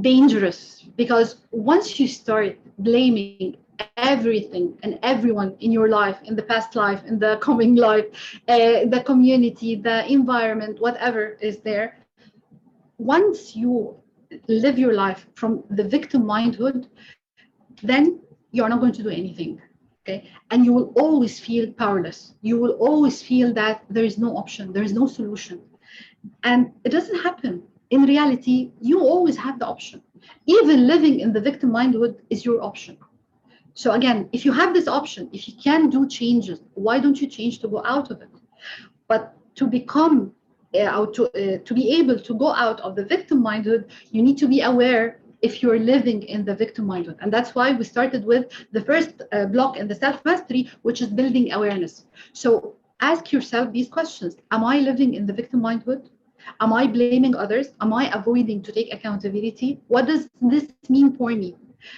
dangerous, because once you start blaming everything and everyone in your life, in the past life, in the coming life, the community, the environment, whatever is there, once you live your life from the victim mindhood, then you're not going to do anything. Okay, and you will always feel powerless. You will always feel that there is no option, there is no solution. And it doesn't happen. In reality, you always have the option. Even living in the victim mindhood is your option. So again, if you have this option, if you can do changes, why don't you change to go out of it? But to become to be able to go out of the victim mindhood, you need to be aware if you're living in the victim mindhood. And that's why we started with the first block in the self-mastery, which is building awareness. So ask yourself these questions. Am I living in the victim mindhood? Am I blaming others? Am I avoiding to take accountability? What does this mean for me?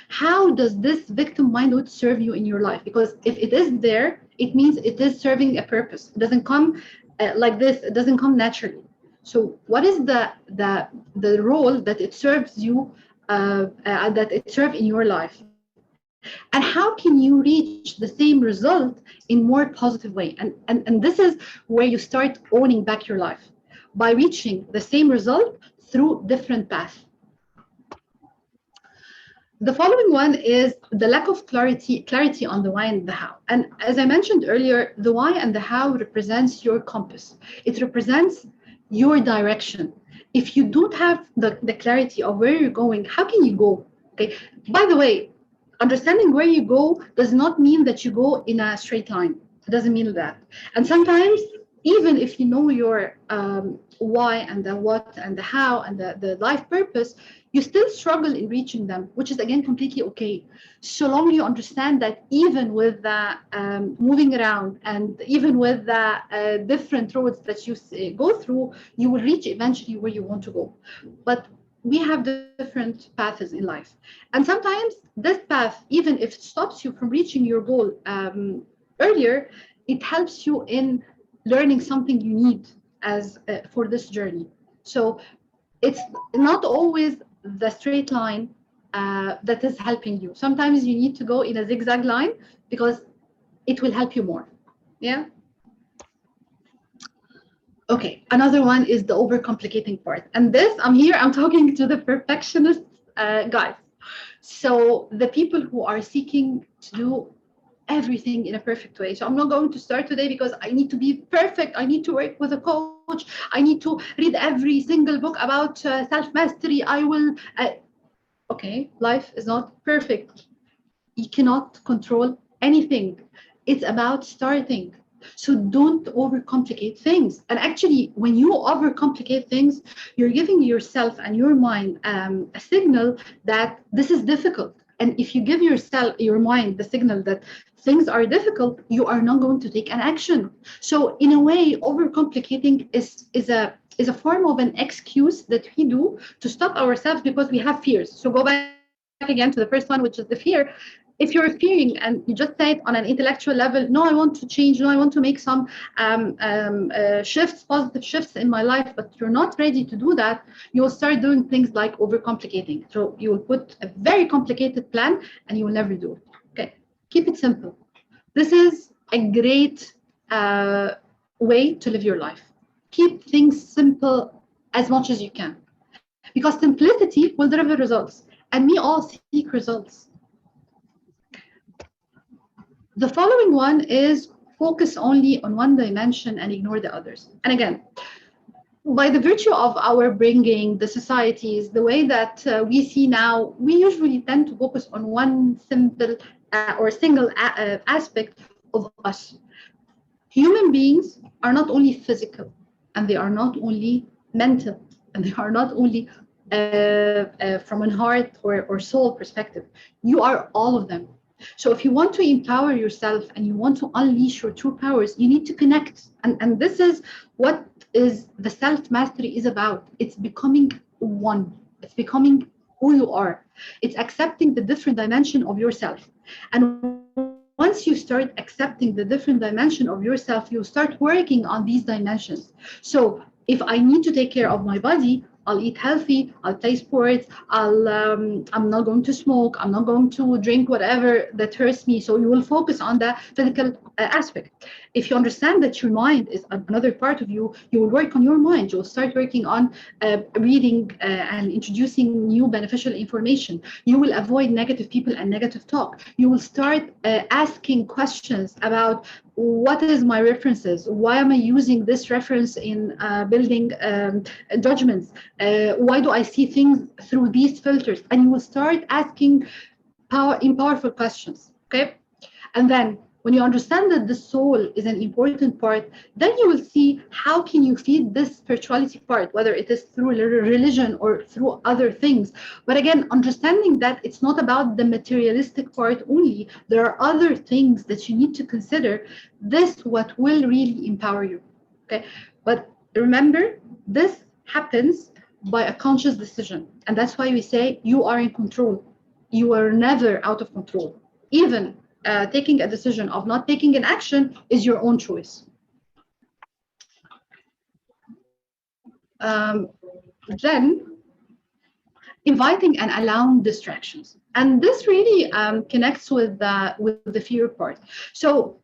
How does this victim mindhood serve you in your life? Because if it is there, it means it is serving a purpose. It doesn't come like this. It doesn't come naturally. So what is the role that it serves you, that it serves in your life? And how can you reach the same result in more positive way? And this is where you start owning back your life, by reaching the same result through different paths. The following one is the lack of clarity on the why and the how. And as I mentioned earlier, the why and the how represents your compass. It represents your direction. If you don't have the clarity of where you're going, how can you go? Okay. By the way, understanding where you go does not mean that you go in a straight line. It doesn't mean that. And sometimes, even if you know your why and the what and the how and the life purpose, you still struggle in reaching them, which is again completely okay. So long you understand that even with the moving around, and even with the different roads that you go through, you will reach eventually where you want to go. But we have different paths in life. And sometimes this path, even if it stops you from reaching your goal earlier, it helps you in learning something you need as for this journey. So it's not always the straight line that is helping you. Sometimes you need to go in a zigzag line because it will help you more. Yeah. Okay, another one is the overcomplicating part. And this, I'm talking to the perfectionist guys. So the people who are seeking to do everything in a perfect way. So I'm not going to start today because I need to be perfect. I need to work with a coach. I need to read every single book about self-mastery. I will, okay, life is not perfect. You cannot control anything. It's about starting. So don't overcomplicate things. And actually, when you overcomplicate things, you're giving yourself and your mind a signal that this is difficult. And if you give your mind the signal that things are difficult, you are not going to take an action. So in a way, overcomplicating is a form of an excuse that we do to stop ourselves because we have fears. So go back again to the first one, which is the fear. If you're fearing and you just say it on an intellectual level, no, I want to change, no, I want to make some shifts, positive shifts in my life, but you're not ready to do that, you will start doing things like overcomplicating. So you will put a very complicated plan and you will never do it. Okay, keep it simple. This is a great way to live your life. Keep things simple as much as you can, because simplicity will deliver results, and we all seek results. The following one is focus only on one dimension and ignore the others. And again, by the virtue of our bringing, the societies, the way that we see now, we usually tend to focus on one simple or single aspect of us. Human beings are not only physical, and they are not only mental, and they are not only from a heart or soul perspective. You are all of them. So if you want to empower yourself and you want to unleash your true powers, you need to connect. And this is what is the self-mastery is about. It's becoming one. It's becoming who you are. It's accepting the different dimension of yourself. And once you start accepting the different dimension of yourself, you'll start working on these dimensions. So if I need to take care of my body, I'll eat healthy, I'll play sports, I'm not going to smoke, I'm not going to drink whatever that hurts me. So you will focus on the physical aspect. If you understand that your mind is another part of you, you will work on your mind. You'll start working on reading and introducing new beneficial information. You will avoid negative people and negative talk. You will start asking questions about what is my references? Why am I using this reference in building judgments? Why do I see things through these filters? And you will start asking powerful questions. Okay, and then when you understand that the soul is an important part, then you will see how can you feed this spirituality part, whether it is through religion or through other things. But again, understanding that it's not about the materialistic part only. There are other things that you need to consider. This what will really empower you. Okay, but remember, this happens by a conscious decision, and that's why we say you are in control. You are never out of control. Even taking a decision of not taking an action is your own choice. Then inviting and allowing distractions, and this really connects with the fear part. So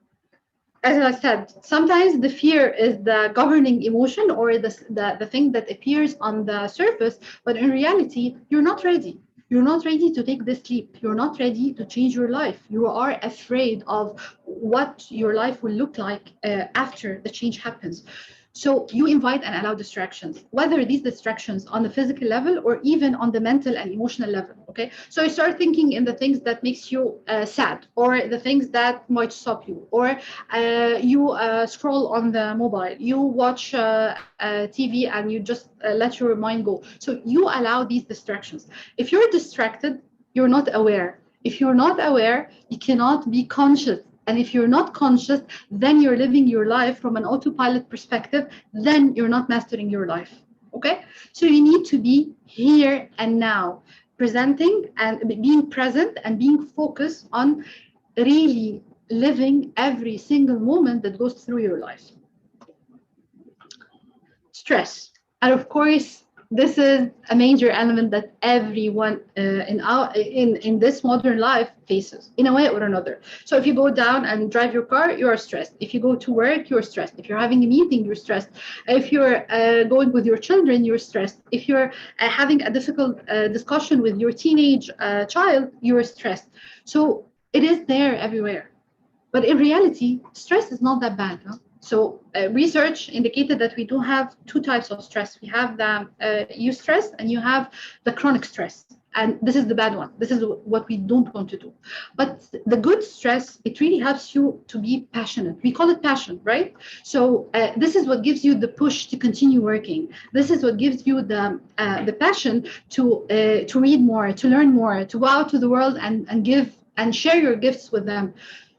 as I said, sometimes the fear is the governing emotion or the thing that appears on the surface, but in reality, you're not ready. You're not ready to take this leap. You're not ready to change your life. You are afraid of what your life will look like after the change happens. So you invite and allow distractions, whether these distractions on the physical level or even on the mental and emotional level. Okay, so you start thinking in the things that makes you sad, or the things that might stop you, or you scroll on the mobile, you watch TV, and you just let your mind go. So you allow these distractions. If you're distracted, you're not aware. If you're not aware, you cannot be conscious. And if you're not conscious, then you're living your life from an autopilot perspective, then you're not mastering your life. Okay? So you need to be here and now, presenting and being present and being focused on really living every single moment that goes through your life. Stress. And of course, this is a major element that everyone in this modern life faces in a way or another. So if you go down and drive your car, you are stressed. If you go to work, you're stressed. If you're having a meeting, you're stressed. If you're going with your children, you're stressed. If you're having a difficult discussion with your teenage child, you're stressed. So it is there everywhere. But in reality, stress is not that bad. Huh? So research indicated that we do have two types of stress. We have the eustress and you have the chronic stress. And this is the bad one. This is what we don't want to do. But the good stress, it really helps you to be passionate. We call it passion, right? So this is what gives you the push to continue working. This is what gives you the passion to read more, to learn more, to go out to the world and give and share your gifts with them.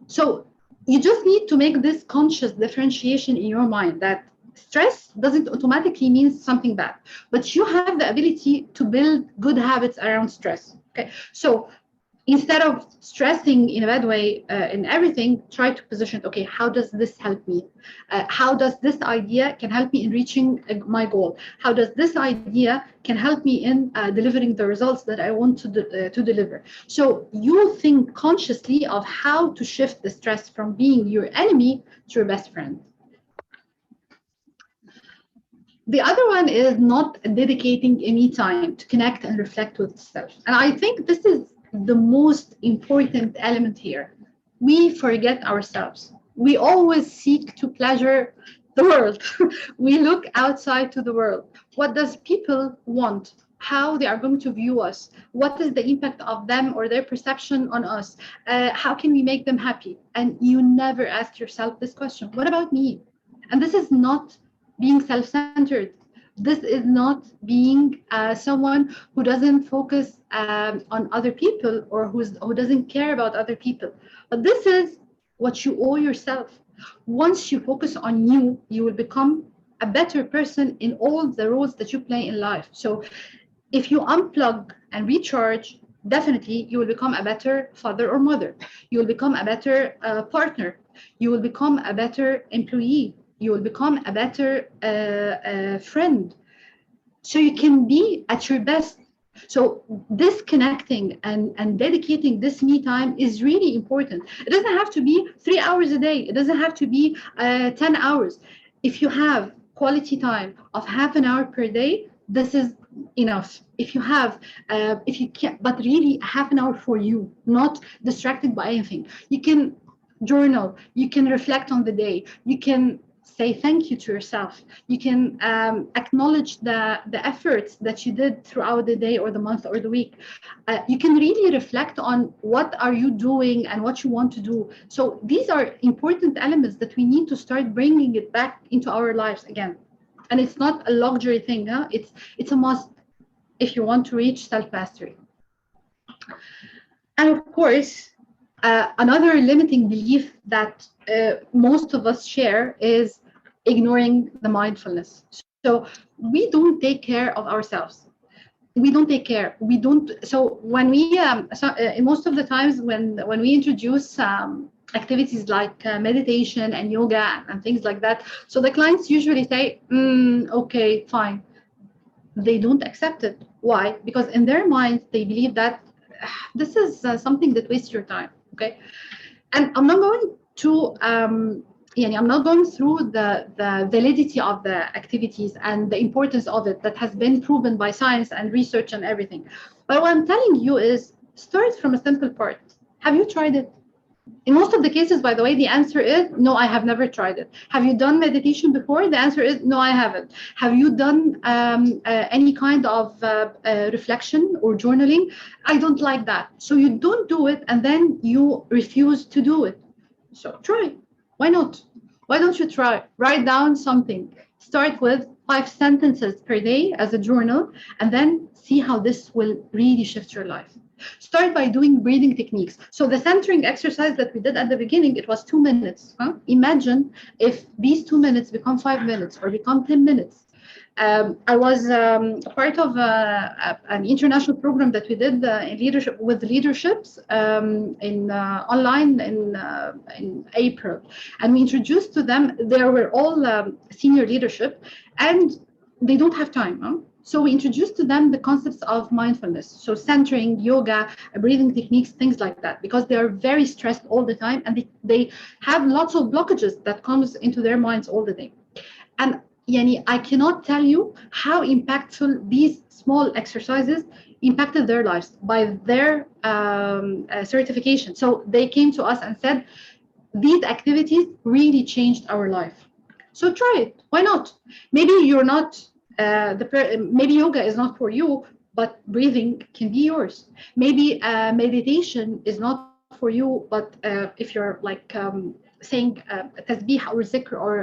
So you just need to make this conscious differentiation in your mind that stress doesn't automatically mean something bad, but you have the ability to build good habits around stress. Okay, so instead of stressing in a bad way in everything, try to position it. Okay, how does this help me? How does this idea can help me in reaching my goal? How does this idea can help me in delivering the results that I want to deliver? So you think consciously of how to shift the stress from being your enemy to your best friend. The other one is not dedicating any time to connect and reflect with self. And I think this is the most important element here. We forget ourselves. We always seek to pleasure the world. We look outside to the world. What does people want? How they are going to view us? What is the impact of them or their perception on us? How can we make them happy? And you never ask yourself this question. What about me? And this is not being self-centered. This is not being someone who doesn't focus on other people or who doesn't care about other people. But this is what you owe yourself. Once you focus on you, you will become a better person in all the roles that you play in life. So if you unplug and recharge, definitely you will become a better father or mother. You will become a better partner. You will become a better employee. You will become a better friend. So you can be at your best. So disconnecting and dedicating this me time is really important. It doesn't have to be 3 hours a day. It doesn't have to be 10 hours. If you have quality time of half an hour per day, this is enough. If you have, if you can, but really half an hour for you, not distracted by anything. You can journal. You can reflect on the day. You can say thank you to yourself. You can acknowledge the efforts that you did throughout the day or the month or the week. You can really reflect on what are you doing and what you want to do. So these are important elements that we need to start bringing it back into our lives again. And it's not a luxury thing. Huh? It's a must if you want to reach self-mastery. And of course, another limiting belief that most of us share is ignoring the mindfulness. So we don't take care of ourselves. We don't take care. We don't. So when we, most of the times when we introduce activities like meditation and yoga and things like that, so the clients usually say, okay, fine. They don't accept it. Why? Because in their minds, they believe that this is something that wastes your time. Okay, and I'm not going to I'm not going through the validity of the activities and the importance of it that has been proven by science and research and everything. But what I'm telling you is start from a simple part. Have you tried it? In most of the cases, by the way, the answer is no, I have never tried it. Have you done meditation before? The answer is no, I haven't. Have you done any kind of reflection or journaling? I don't like that. So you don't do it and then you refuse to do it. So try. Why not? Why don't you try? Write down something. Start with 5 sentences per day as a journal and then see how this will really shift your life. Start by doing breathing techniques. So the centering exercise that we did at the beginning, it was 2 minutes. Huh? Imagine if these 2 minutes become 5 minutes or become 10 minutes. I was part of an international program that we did in leadership with leaderships in online in April, and we introduced to them. They were all senior leadership, and they don't have time. Huh? So we introduced to them the concepts of mindfulness, so centering, yoga, breathing techniques, things like that, because they are very stressed all the time and they have lots of blockages that comes into their minds all the day. And Yani, I cannot tell you how impactful these small exercises impacted their lives by their certification. So they came to us and said, these activities really changed our life. So try it. Why not? Maybe you're not maybe yoga is not for you. but breathing can be yours. Maybe meditation is not for you, but if you're like saying tasbih or zikr or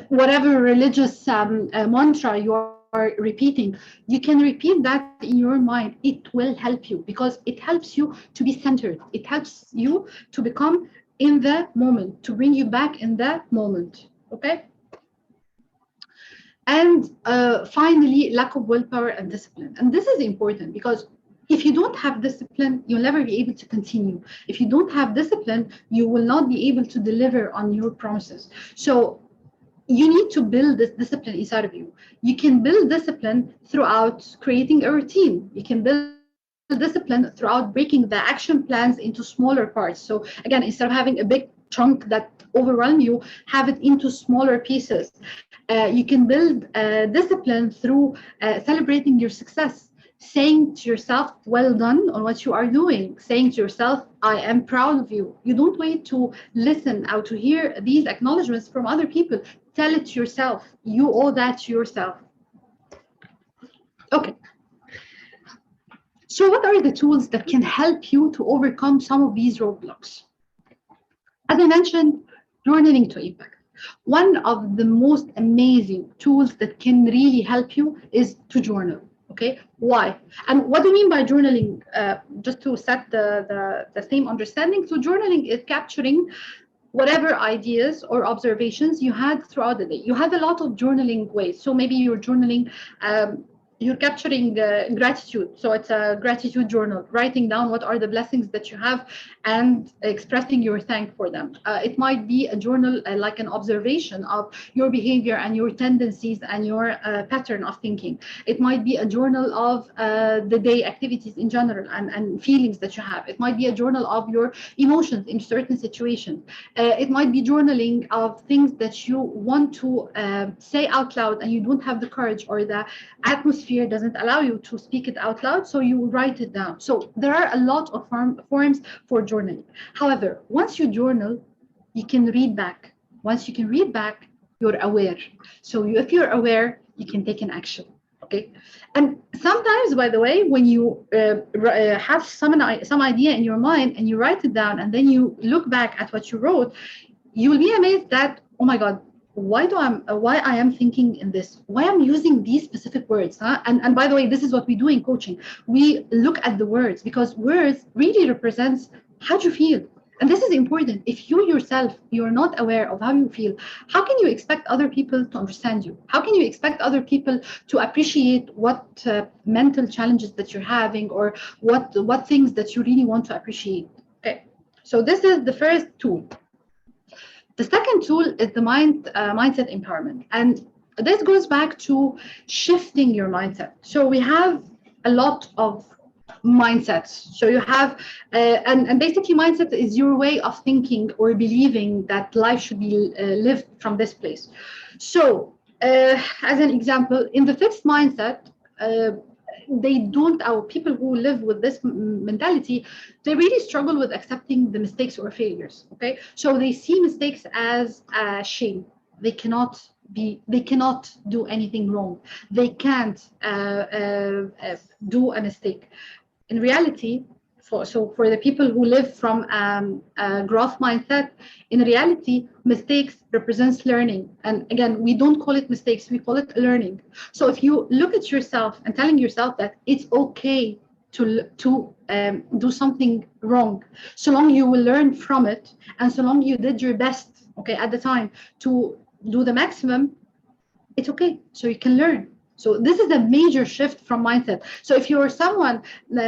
whatever religious mantra you are repeating, you can repeat that in your mind. It will help you because it helps you to be centered. It helps you to become in the moment, to bring you back in the moment. Okay. And finally, lack of willpower and discipline. And this is important because if you don't have discipline, you'll never be able to continue. If you don't have discipline, you will not be able to deliver on your promises. So you need to build this discipline inside of you. You can build discipline throughout creating a routine. You can build discipline throughout breaking the action plans into smaller parts. So again, instead of having a big chunk that overwhelm you, have it into smaller pieces. You can build discipline through celebrating your success, saying to yourself, well done on what you are doing, saying to yourself, I am proud of you. You don't wait to listen or to hear these acknowledgements from other people. Tell it to yourself. You owe that to yourself. Okay. So what are the tools that can help you to overcome some of these roadblocks? As I mentioned, journaling to impact. One of the most amazing tools that can really help you is to journal. Okay, why? And what do you mean by journaling? Just to set the same understanding. So journaling is capturing whatever ideas or observations you had throughout the day. You have a lot of journaling ways. So maybe you're journaling, you're capturing gratitude. So it's a gratitude journal, writing down what are the blessings that you have and expressing your thanks for them. It might be a journal like an observation of your behavior and your tendencies and your pattern of thinking. It might be a journal of the day activities in general and feelings that you have. It might be a journal of your emotions in certain situations. It might be journaling of things that you want to say out loud and you don't have the courage or the atmosphere doesn't allow you to speak it out loud, so you write it down. So there are a lot of forms for journaling. However, once you journal, you can read back. Once you can read back, you're aware. So if you're aware, you can take an action. Okay. And sometimes, by the way, when you have some idea in your mind and you write it down and then you look back at what you wrote, you will be amazed that, oh my God, why I am thinking in this, why I'm using these specific words, huh? And by the way, this is what we do in coaching. We look at the words because words really represents how you feel. And this is important. If you yourself, you're not aware of how you feel, how can you expect other people to understand you? How can you expect other people to appreciate what mental challenges that you're having or what things that you really want to appreciate? Okay. So this is the first tool. The second tool is the mindset empowerment. And this goes back to shifting your mindset. So we have a lot of mindsets. So you have, and basically mindset is your way of thinking or believing that life should be lived from this place. So as an example, in the fixed mindset, they don't, our people who live with this mentality, they really struggle with accepting the mistakes or failures. Okay, so they see mistakes as a shame. They cannot do anything wrong. They can't do a mistake. In reality, for the people who live from a growth mindset, in reality, mistakes represents learning. And again, we don't call it mistakes, we call it learning. So if you look at yourself and telling yourself that it's okay to do something wrong, so long you will learn from it, and so long you did your best, okay, at the time to do the maximum, it's okay. So you can learn. So this is a major shift from mindset. So if you're someone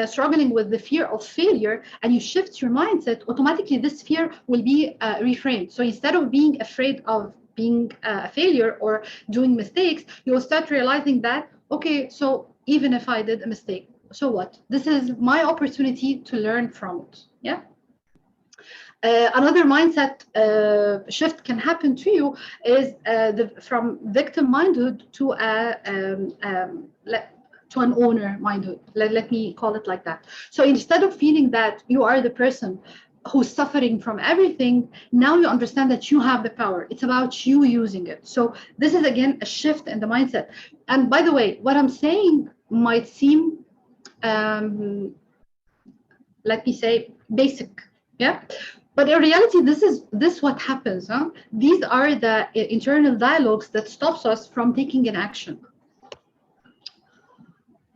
struggling with the fear of failure and you shift your mindset, automatically this fear will be reframed. So instead of being afraid of being a failure or doing mistakes, you'll start realizing that, okay, so even if I did a mistake, so what? This is my opportunity to learn from it. Yeah. Another mindset shift can happen to you is from victim mindhood to an owner mindhood. Let me call it like that. So instead of feeling that you are the person who's suffering from everything, now you understand that you have the power. It's about you using it. So this is again a shift in the mindset. And by the way, what I'm saying might seem, let me say, basic, yeah. But in reality, this what happens. Huh? These are the internal dialogues that stops us from taking an action.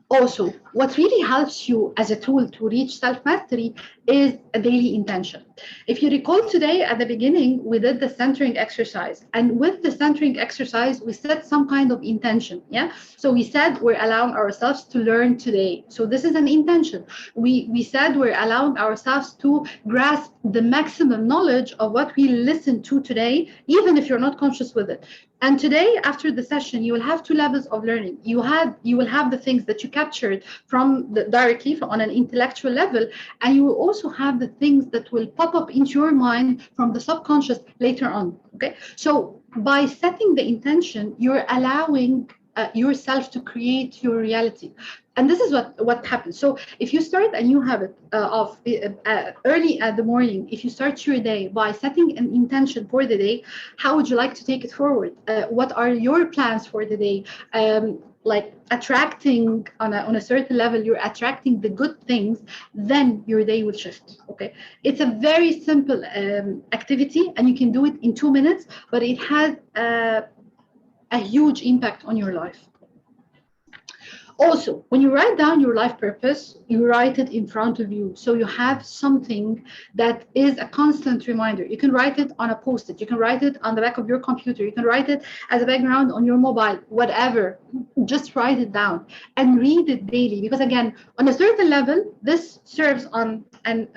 Also, what really helps you as a tool to reach self-mastery is a daily intention. If you recall today at the beginning, we did the centering exercise. And with the centering exercise, we set some kind of intention. Yeah. So we said we're allowing ourselves to learn today. So this is an intention. We said we're allowing ourselves to grasp the maximum knowledge of what we listen to today, even if you're not conscious with it. And today, after the session, you will have two levels of learning. You will have the things that you captured directly on an intellectual level, and you will also have the things that will pop up into your mind from the subconscious later on. Okay, so by setting the intention, you're allowing yourself to create your reality. And this is what happens. So if you start a new habit of early at the morning, if you start your day by setting an intention for the day, how would you like to take it forward? What are your plans for the day? Like attracting on a certain level, you're attracting the good things, then your day will shift. Okay, it's a very simple activity, and you can do it in 2 minutes, but it has a huge impact on your life. Also, when you write down your life purpose, you write it in front of you. So you have something that is a constant reminder. You can write it on a post-it. You can write it on the back of your computer. You can write it as a background on your mobile, whatever. Just write it down and read it daily. Because again, on a certain level, this serves on an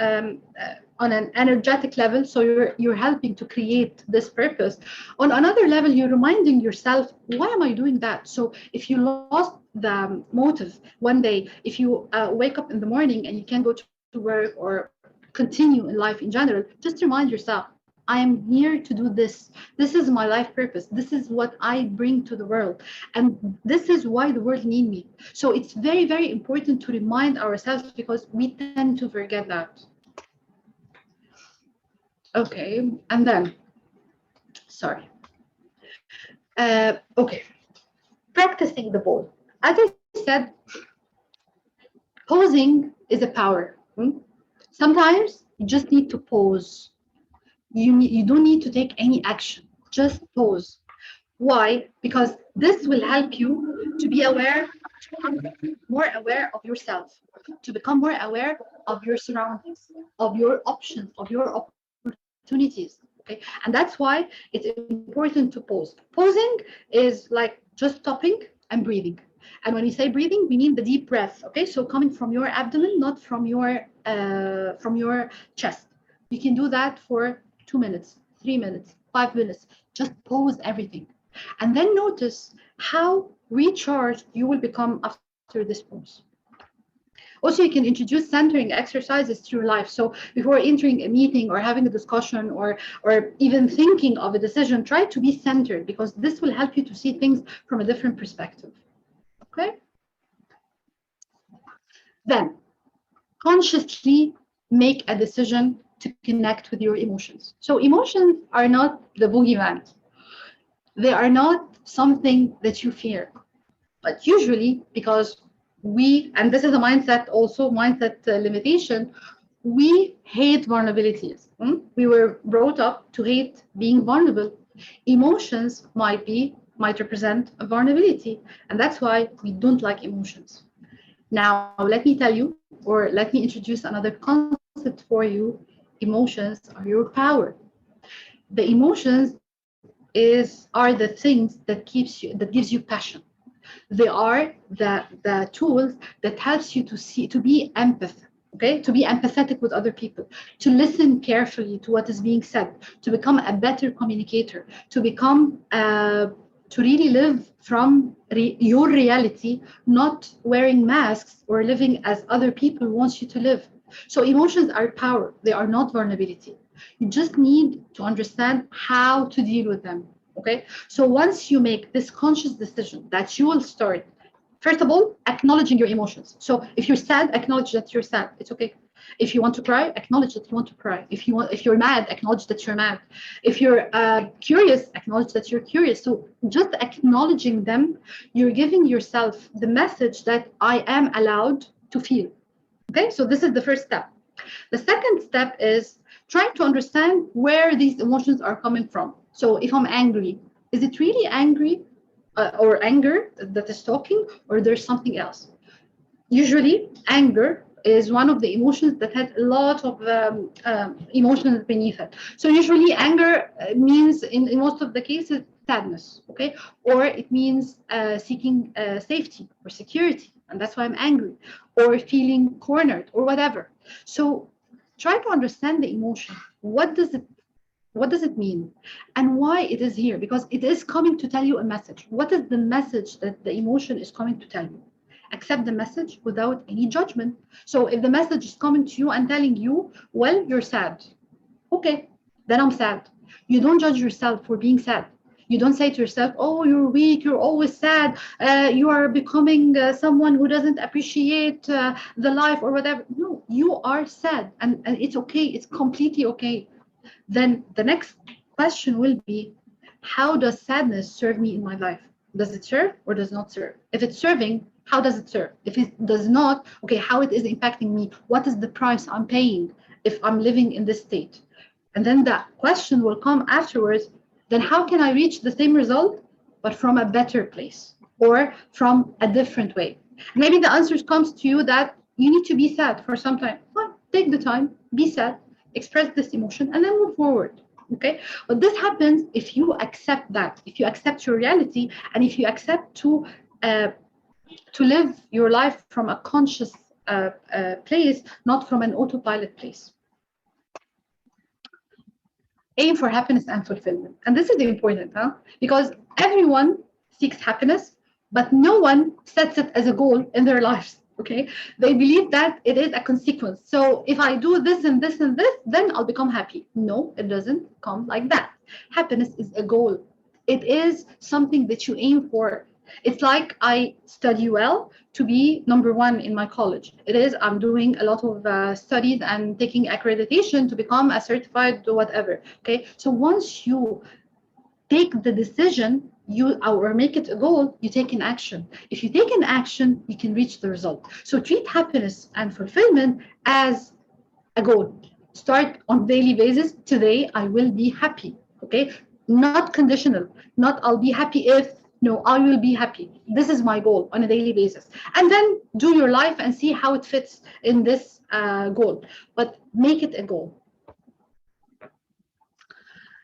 energetic level, so you're helping to create this purpose. On another level, you're reminding yourself, why am I doing that? So if you lost the motive one day, if you wake up in the morning and you can't go to work or continue in life in general, just remind yourself, I am here to do this. This is my life purpose. This is what I bring to the world. And this is why the world needs me. So it's very, very important to remind ourselves, because we tend to forget that. Okay, and then, sorry. Okay, practicing the ball. As I said, pausing is a power. Sometimes you just need to pause. You don't need to take any action. Just pause. Why? Because this will help you to be aware, more aware of yourself, to become more aware of your surroundings, of your options, of your opportunities. Okay, and that's why it's important to pause. Pausing is like just stopping and breathing. And when we say breathing, we mean the deep breath. Okay, so coming from your abdomen, not from your chest. You can do that for 2 minutes, 3 minutes, 5 minutes. Just pause everything, and then notice how recharged you will become after this pause. Also, you can introduce centering exercises to your life. So before entering a meeting or having a discussion or even thinking of a decision, try to be centered, because this will help you to see things from a different perspective. Okay? Then, consciously make a decision to connect with your emotions. So emotions are not the boogeyman. They are not something that you fear. But usually, because and this is a mindset, also mindset limitation, we hate vulnerabilities. We were brought up to hate being vulnerable. Emotions might represent a vulnerability, and that's why we don't like emotions. Now, let me tell you, or let me introduce another concept for you. Emotions are your power. The emotions are the things that gives you passion. They are the tools that helps you to be empath, okay, to be empathetic with other people, to listen carefully to what is being said, to become a better communicator, to become to really live from your reality, not wearing masks or living as other people want you to live. So emotions are power. They are not vulnerability. You just need to understand how to deal with them. Okay, so once you make this conscious decision that you will start, first of all, acknowledging your emotions. So if you're sad, acknowledge that you're sad. It's okay. If you want to cry, acknowledge that you want to cry. If you're mad, acknowledge that you're mad. If you're curious, acknowledge that you're curious. So just acknowledging them, you're giving yourself the message that I am allowed to feel. Okay, so this is the first step. The second step is trying to understand where these emotions are coming from. So if I'm angry, is it really angry or anger that is talking, or there's something else? Usually, anger is one of the emotions that has a lot of emotions beneath it. So usually anger means in most of the cases sadness, okay? Or it means seeking safety or security, and that's why I'm angry, or feeling cornered or whatever. So try to understand the emotion. What does it mean and why it is here? Because it is coming to tell you a message. What is the message that the emotion is coming to tell you? Accept the message without any judgment. So if the message is coming to you and telling you, well, you're sad. Okay, then I'm sad. You don't judge yourself for being sad. You don't say to yourself, oh, you're weak, you're always sad, you are becoming someone who doesn't appreciate the life or whatever. No, you are sad, and it's okay, it's completely okay. Then the next question will be, how does sadness serve me in my life? Does it serve or does not serve? If it's serving, how does it serve? If it does not, okay, how it is impacting me? What is the price I'm paying if I'm living in this state? And then that question will come afterwards, then how can I reach the same result, but from a better place or from a different way? Maybe the answer comes to you that you need to be sad for some time. Fine, take the time, be sad, express this emotion, and then move forward. Okay, but this happens if you accept that, if you accept your reality, and if you accept to live your life from a conscious place, not from an autopilot place. Aim for happiness and fulfillment. And this is important, huh? Because everyone seeks happiness, but no one sets it as a goal in their lives. Okay, they believe that it is a consequence. So if I do this and this and this, then I'll become happy. No, it doesn't come like that. Happiness is a goal. It is something that you aim for. It's like I study well to be number one in my college. It is, I'm doing a lot of studies and taking accreditation to become a certified whatever. Okay, so once you take the decision, you or make it a goal, you take an action. If you take an action, you can reach the result. So treat happiness and fulfillment as a goal. Start on daily basis. Today I will be happy. Okay, not conditional, not I'll be happy if. No, I will be happy. This is my goal on a daily basis. And then do your life and see how it fits in this goal. But make it a goal.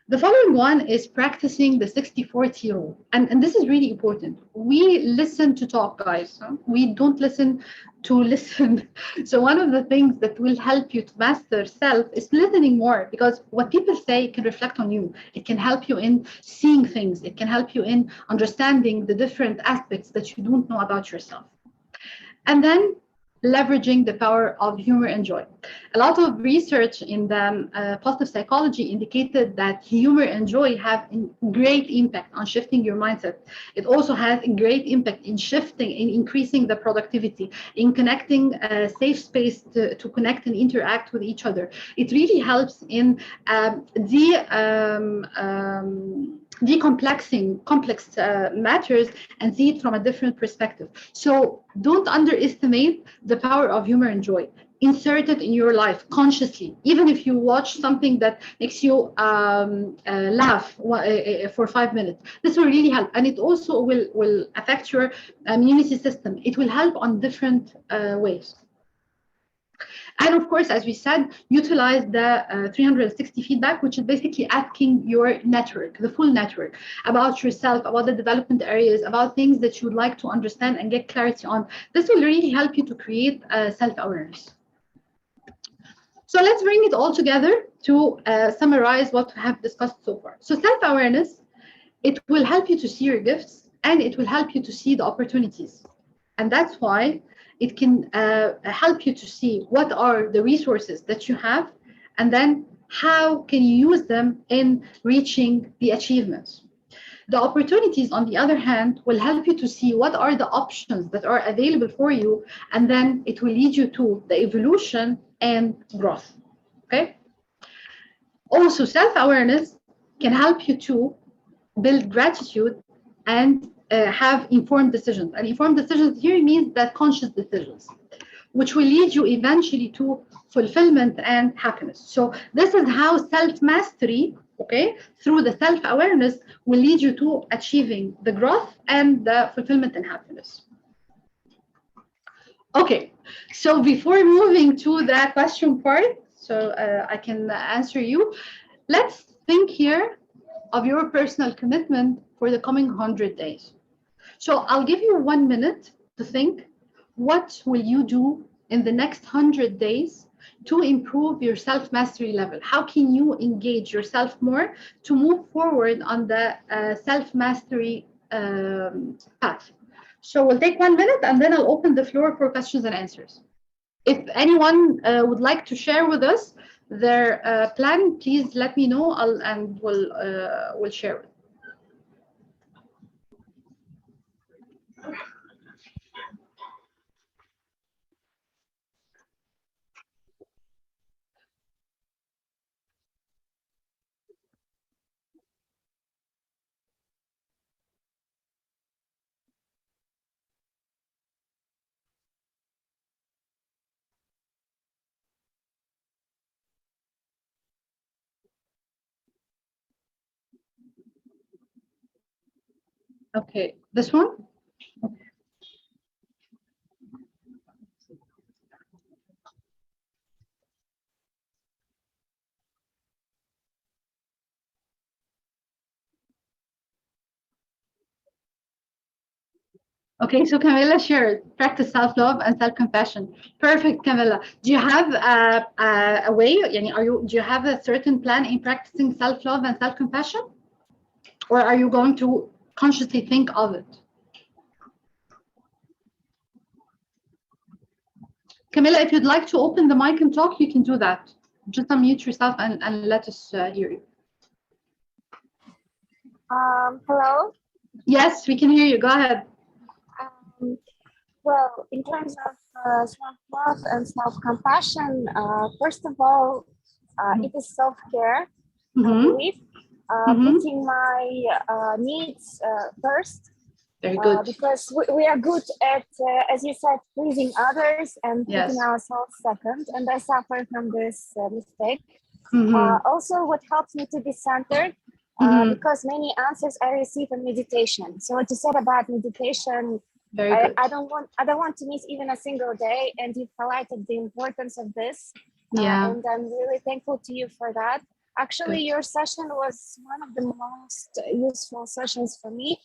The following one is practicing the 60-40 rule. And this is really important. We listen to talk, guys. Huh? We don't listen to listen. So one of the things that will help you to master self is listening more, because what people say can reflect on you. It can help you in seeing things. It can help you in understanding the different aspects that you don't know about yourself. And then leveraging the power of humor and joy. A lot of research in the positive psychology indicated that humor and joy have a great impact on shifting your mindset. It also has a great impact in shifting, in increasing the productivity, in connecting a safe space to connect and interact with each other. It really helps in decomplexing complex matters and see it from a different perspective. So don't underestimate the power of humor and joy. Insert it in your life consciously. Even if you watch something that makes you laugh for 5 minutes, this will really help. And it also will affect your immunity system. It will help on different ways. And of course, as we said, utilize the 360 feedback, which is basically asking your network, the full network, about yourself, about the development areas, about things that you would like to understand and get clarity on. This will really help you to create self-awareness. So let's bring it all together to summarize what we have discussed so far. So self-awareness, it will help you to see your gifts, and it will help you to see the opportunities. And that's why it can help you to see what are the resources that you have, and then how can you use them in reaching the achievements. The opportunities, on the other hand, will help you to see what are the options that are available for you, and then it will lead you to the evolution and growth. Okay? Also, self-awareness can help you to build gratitude and have informed decisions. And informed decisions here means that conscious decisions, which will lead you eventually to fulfillment and happiness. So this is how self-mastery, okay, through the self-awareness will lead you to achieving the growth and the fulfillment and happiness. Okay, so before moving to the question part, so I can answer you, let's think here of your personal commitment for the coming 100 days. So I'll give you 1 minute to think, what will you do in the next 100 days to improve your self-mastery level? How can you engage yourself more to move forward on the self-mastery path? So we'll take 1 minute and then I'll open the floor for questions and answers. If anyone would like to share with us their plan, please let me know and we'll share it. Okay, this one? Okay, so Camilla shared practice self-love and self-compassion. Perfect, Camilla. Do you have a way? Do you have a certain plan in practicing self-love and self-compassion, or are you going to consciously think of it? Camilla, if you'd like to open the mic and talk, you can do that. Just unmute yourself and let us hear you. Hello? Yes, we can hear you. Go ahead. Well, in terms of self-love and self-compassion, first of all, it is self-care, I believe, putting my needs first. Very good. Because we are good at, as you said, pleasing others and putting ourselves second. And I suffer from this mistake. Also, what helps me to be centered, because many answers I receive in meditation. So what you said about meditation, I don't want to miss even a single day. And you've highlighted the importance of this. And I'm really thankful to you for that. Actually, your session was one of the most useful sessions for me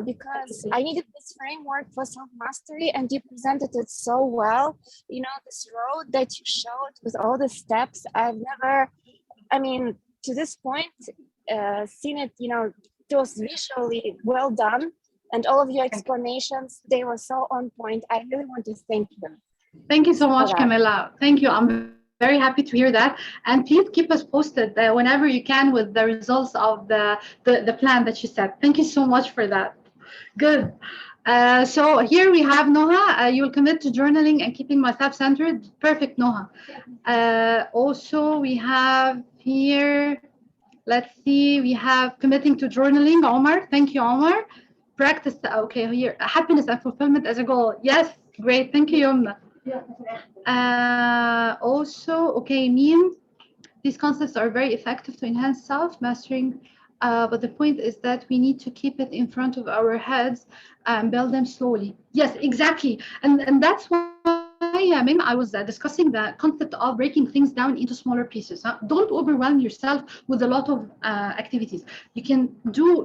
because I needed this framework for self-mastery, and you presented it so well. You know, this road that you showed with all the steps, I've never, I mean, to this point, seen it, you know, it was visually well done. And all of your explanations, they were so on point. I really want to thank you. Thank you so much, Camilla. Thank you. I'm very happy to hear that. And please keep us posted whenever you can with the results of the plan that you set. Thank you so much for that. Good. So here we have Noha. You will commit to journaling and keeping myself centered. Perfect, Noha. Also, we have here, let's see, we have committing to journaling, Omar. Thank you, Omar. Practice, okay, here, happiness and fulfillment as a goal. Yes, great. Thank you, Yumna. Also, okay, Meme, these concepts are very effective to enhance self-mastering, but the point is that we need to keep it in front of our heads and build them slowly. Yes, exactly. And that's why, Meme, I was discussing the concept of breaking things down into smaller pieces. Don't overwhelm yourself with a lot of activities. You can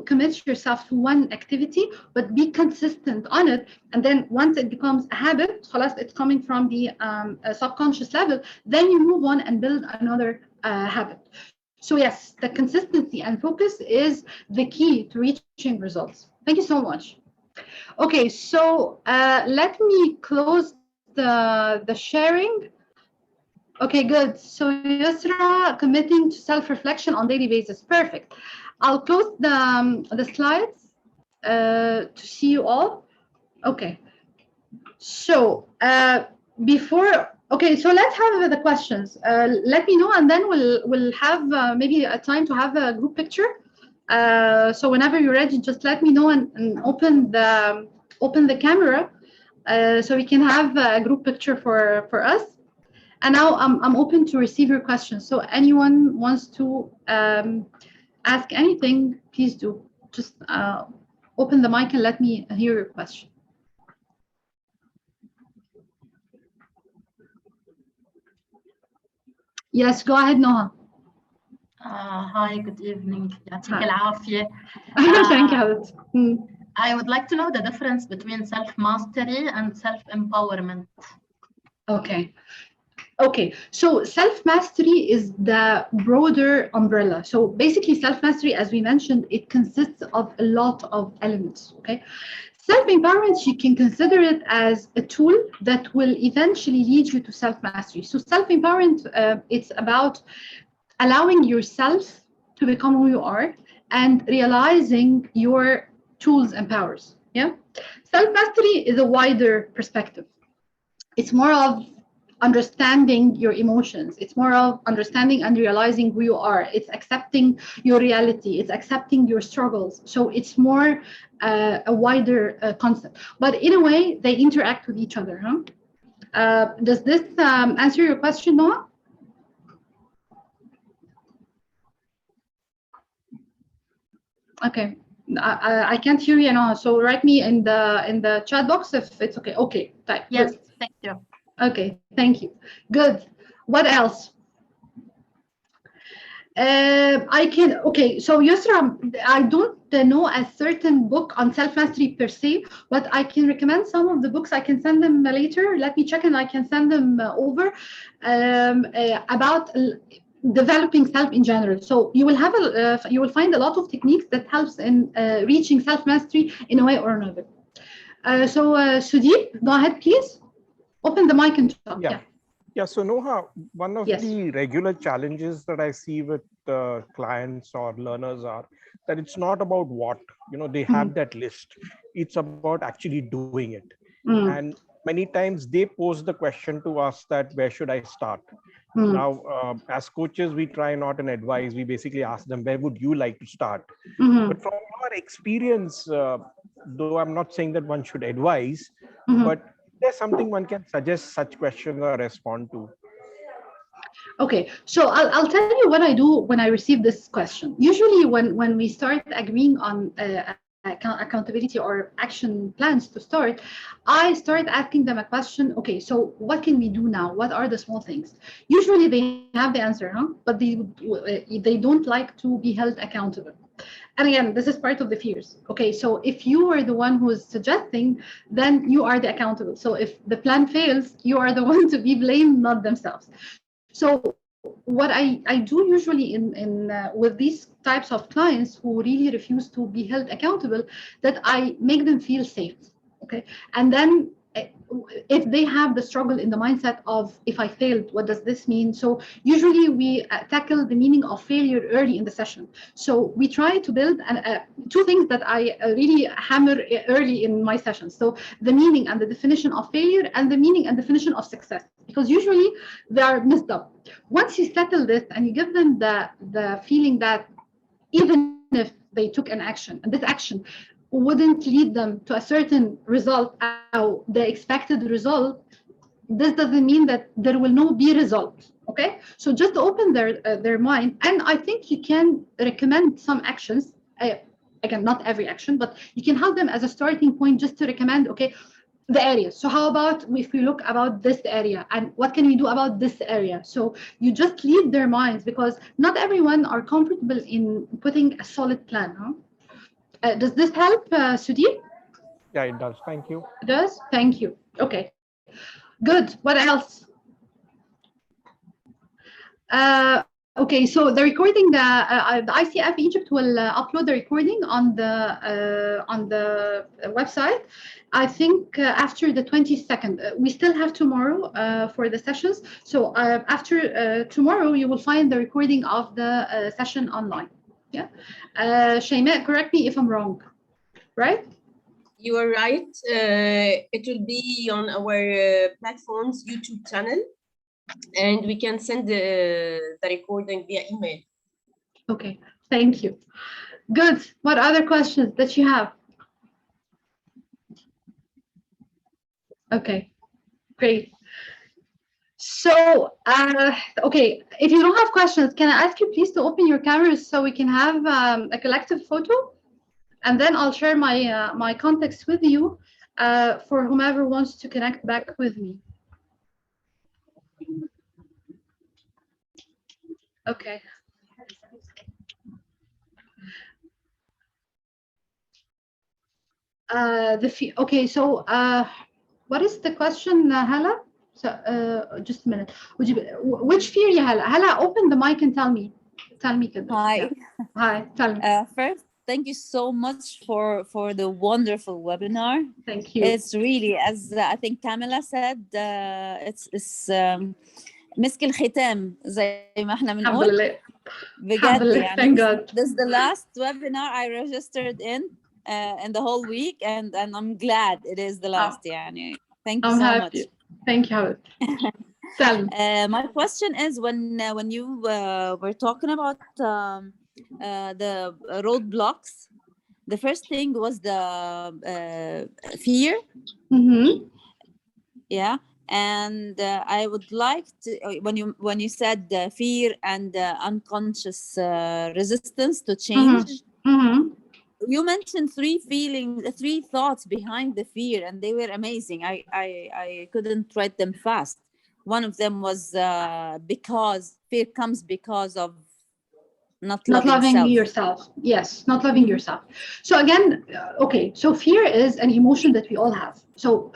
commit yourself to one activity, but be consistent on it. And then once it becomes a habit, it's coming from the subconscious level, then you move on and build another habit. So yes, the consistency and focus is the key to reaching results. Thank you so much. Okay, so let me close the sharing. Okay, good. So Yusra, committing to self-reflection on daily basis. Perfect. I'll close the slides to see you all. Okay. So so let's have the questions. Let me know, and then we'll have maybe a time to have a group picture. So whenever you're ready, just let me know and open the camera so we can have a group picture for us. And now I'm open to receive your questions. So anyone wants to ask anything, please do. Just open the mic and let me hear your question. Yes, go ahead, Noha. Hi, good evening. Thank you. I would like to know the difference between self-mastery and self-empowerment. Okay, so self-mastery is the broader umbrella. So basically self-mastery, as we mentioned, it consists of a lot of elements, okay? Self-empowerment, you can consider it as a tool that will eventually lead you to self-mastery. So self-empowerment, it's about allowing yourself to become who you are and realizing your tools and powers, yeah? Self-mastery is a wider perspective. It's more of understanding your emotions. It's more of understanding and realizing who you are. It's accepting your reality. It's accepting your struggles. So it's more a wider concept. But in a way, they interact with each other. Does this answer your question, Noah? Okay. I can't hear you, Noah. So write me in the chat box if it's okay. Okay. Yes, thank you. Okay, thank you. Good. What else? So Yusra, I don't know a certain book on self-mastery per se, but I can recommend some of the books. I can send them later. Let me check and I can send them over about developing self in general. So you will have you will find a lot of techniques that helps in reaching self-mastery in a way or another. So Sudeep, go ahead, please. Open the mic and talk. Yeah. So Noha, one of the regular challenges that I see with clients or learners are that it's not about what, they have that list. It's about actually doing it. And many times they pose the question to us that where should I start? Now, as coaches, we try not and advise. We basically ask them, where would you like to start? But from our experience, though I'm not saying that one should advise, but there's something one can suggest such questions or respond to. Okay, so I'll tell you what I do when I receive this question. Usually when we start agreeing on accountability or action plans to start, I start asking them a question. Okay, so what can we do now? What are the small things? Usually they have the answer, but they don't like to be held accountable. And again, this is part of the fears. Okay, so if you are the one who is suggesting, then you are the accountable. So if the plan fails, you are the one to be blamed, not themselves. So what I do usually in with these types of clients who really refuse to be held accountable, that I make them feel safe. Okay, and then if they have the struggle in the mindset of if I failed, what does this mean? So usually we tackle the meaning of failure early in the session. So we try to build two things that I really hammer early in my sessions. So the meaning and the definition of failure and the meaning and definition of success, because usually they are messed up. Once you settle this and you give them the feeling that even if they took an action and this action wouldn't lead them to a certain result, the expected result, this doesn't mean that there will not be result. Okay, so just open their mind, and I think you can recommend some actions. Again, not every action, but you can help them as a starting point, just to recommend. Okay, the areas. So how about if we look about this area and what can we do about this area? So you just lead their minds, because not everyone are comfortable in putting a solid plan. Does this help, Sudeep? Yeah, it does. Thank you. It does? Thank you. Okay, good. What else? Okay, so the recording, the ICF Egypt will upload the recording on the website. I think after the 22nd. We still have tomorrow for the sessions. So after tomorrow, you will find the recording of the session online. Yeah. Shayma, correct me if I'm wrong, right? You are right. It will be on our platform's YouTube channel, and we can send the recording via email. Okay, thank you. Good. What other questions that you have? Okay, great. So, okay, if you don't have questions, can I ask you please to open your cameras so we can have a collective photo? And then I'll share my my contacts with you for whomever wants to connect back with me. Okay. Okay, so what is the question, Hala? So just a minute. Would you which fear you Hala? Hala, open the mic and tell me. Tell me. Hi. Yeah. Hi. Tell me. First, thank you so much for the wonderful webinar. Thank you. It's really, as I think Kamila said, it's مسك الختام زي ما احنا بنقول. بجد يعني. Thank God. This is the last webinar I registered in the whole week, and I'm glad it is the last. يعني. Thank you so much. Thank you. Tell me. My question is, when you were talking about the roadblocks, the first thing was the fear. Mm-hmm. Yeah, and I would like to, when you said fear and unconscious resistance to change. Mm-hmm. Mm-hmm. You mentioned three thoughts behind the fear, and they were amazing. I couldn't write them fast. One of them was because fear comes because of not loving yourself. Yes, not loving yourself. So again, okay, so fear is an emotion that we all have. So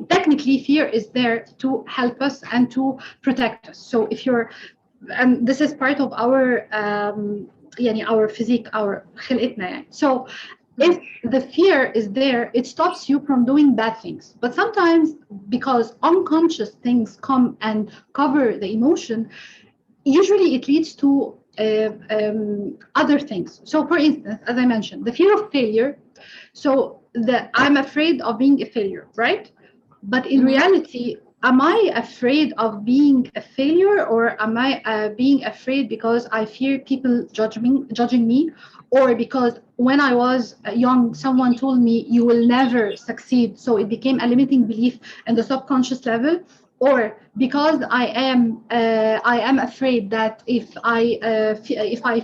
technically fear is there to help us and to protect us. So if you're, and this is part of our our physique, our خلقتنا. So if the fear is there, it stops you from doing bad things. But sometimes because unconscious things come and cover the emotion, usually it leads to other things. So for instance, as I mentioned, the fear of failure. So I'm afraid of being a failure, right? But in reality, am I afraid of being a failure, or am I being afraid because I fear people judging me, or because when I was young, someone told me you will never succeed, so it became a limiting belief in the subconscious level? Or because I am afraid that if I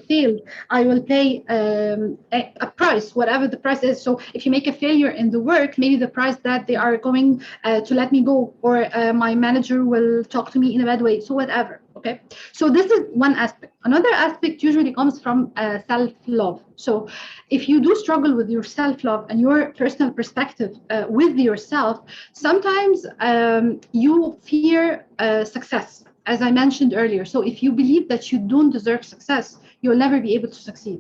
fail, I will pay a price, whatever the price is. So if you make a failure in the work, maybe the price that they are going to let me go, or my manager will talk to me in a bad way. So whatever. Okay. So this is one aspect. Another aspect usually comes from self-love. So if you do struggle with your self-love and your personal perspective with yourself, sometimes you fear success, as I mentioned earlier. So if you believe that you don't deserve success, you'll never be able to succeed.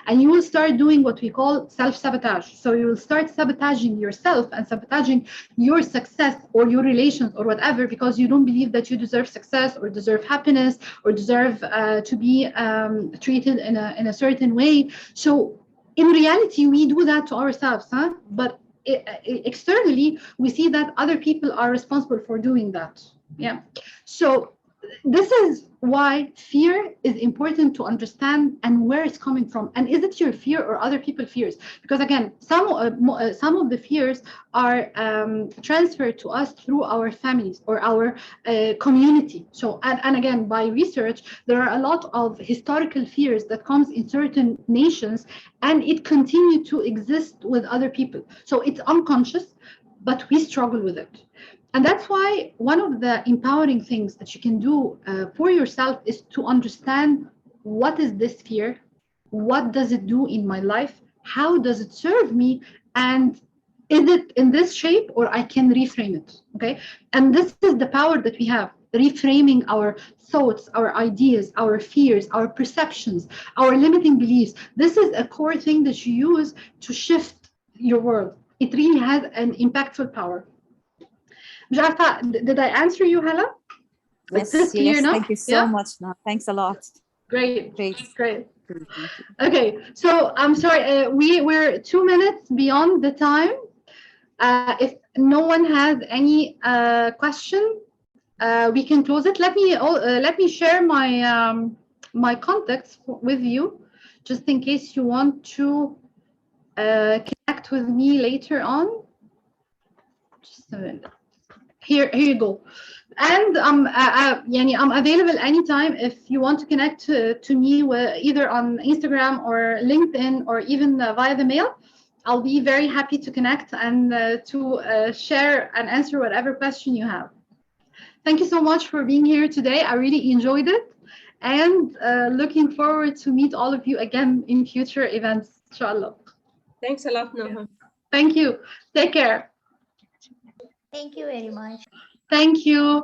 And you will start doing what we call self-sabotage. So you will start sabotaging yourself and sabotaging your success or your relations or whatever, because you don't believe that you deserve success or deserve happiness or deserve to be treated in a certain way. So in reality, we do that to ourselves, but externally, we see that other people are responsible for doing that. Yeah. So this is why fear is important to understand and where it's coming from. And is it your fear or other people's fears? Because again, some of the fears are transferred to us through our families or our community. So, and again, by research, there are a lot of historical fears that comes in certain nations, and it continues to exist with other people. So it's unconscious, but we struggle with it. And that's why one of the empowering things that you can do for yourself is to understand, what is this fear? What does it do in my life? How does it serve me? And is it in this shape, or I can reframe it? Okay. And this is the power that we have, reframing our thoughts, our ideas, our fears, our perceptions, our limiting beliefs. This is a core thing that you use to shift your world. It really has an impactful power. Did I answer you, Hala? Yes, yes. Thank you so much. No, thanks a lot. Great. Okay, so I'm sorry, we're 2 minutes beyond the time. If no one has any question, we can close it. Let me share my contacts with you, just in case you want to connect with me later on. Just a minute. Here you go. And I'm available anytime if you want to connect to me either on Instagram or LinkedIn or even via the mail. I'll be very happy to connect and to share and answer whatever question you have. Thank you so much for being here today. I really enjoyed it, and looking forward to meet all of you again in future events, inshallah. Thanks a lot, Noha. Thank you. Take care. Thank you very much. Thank you.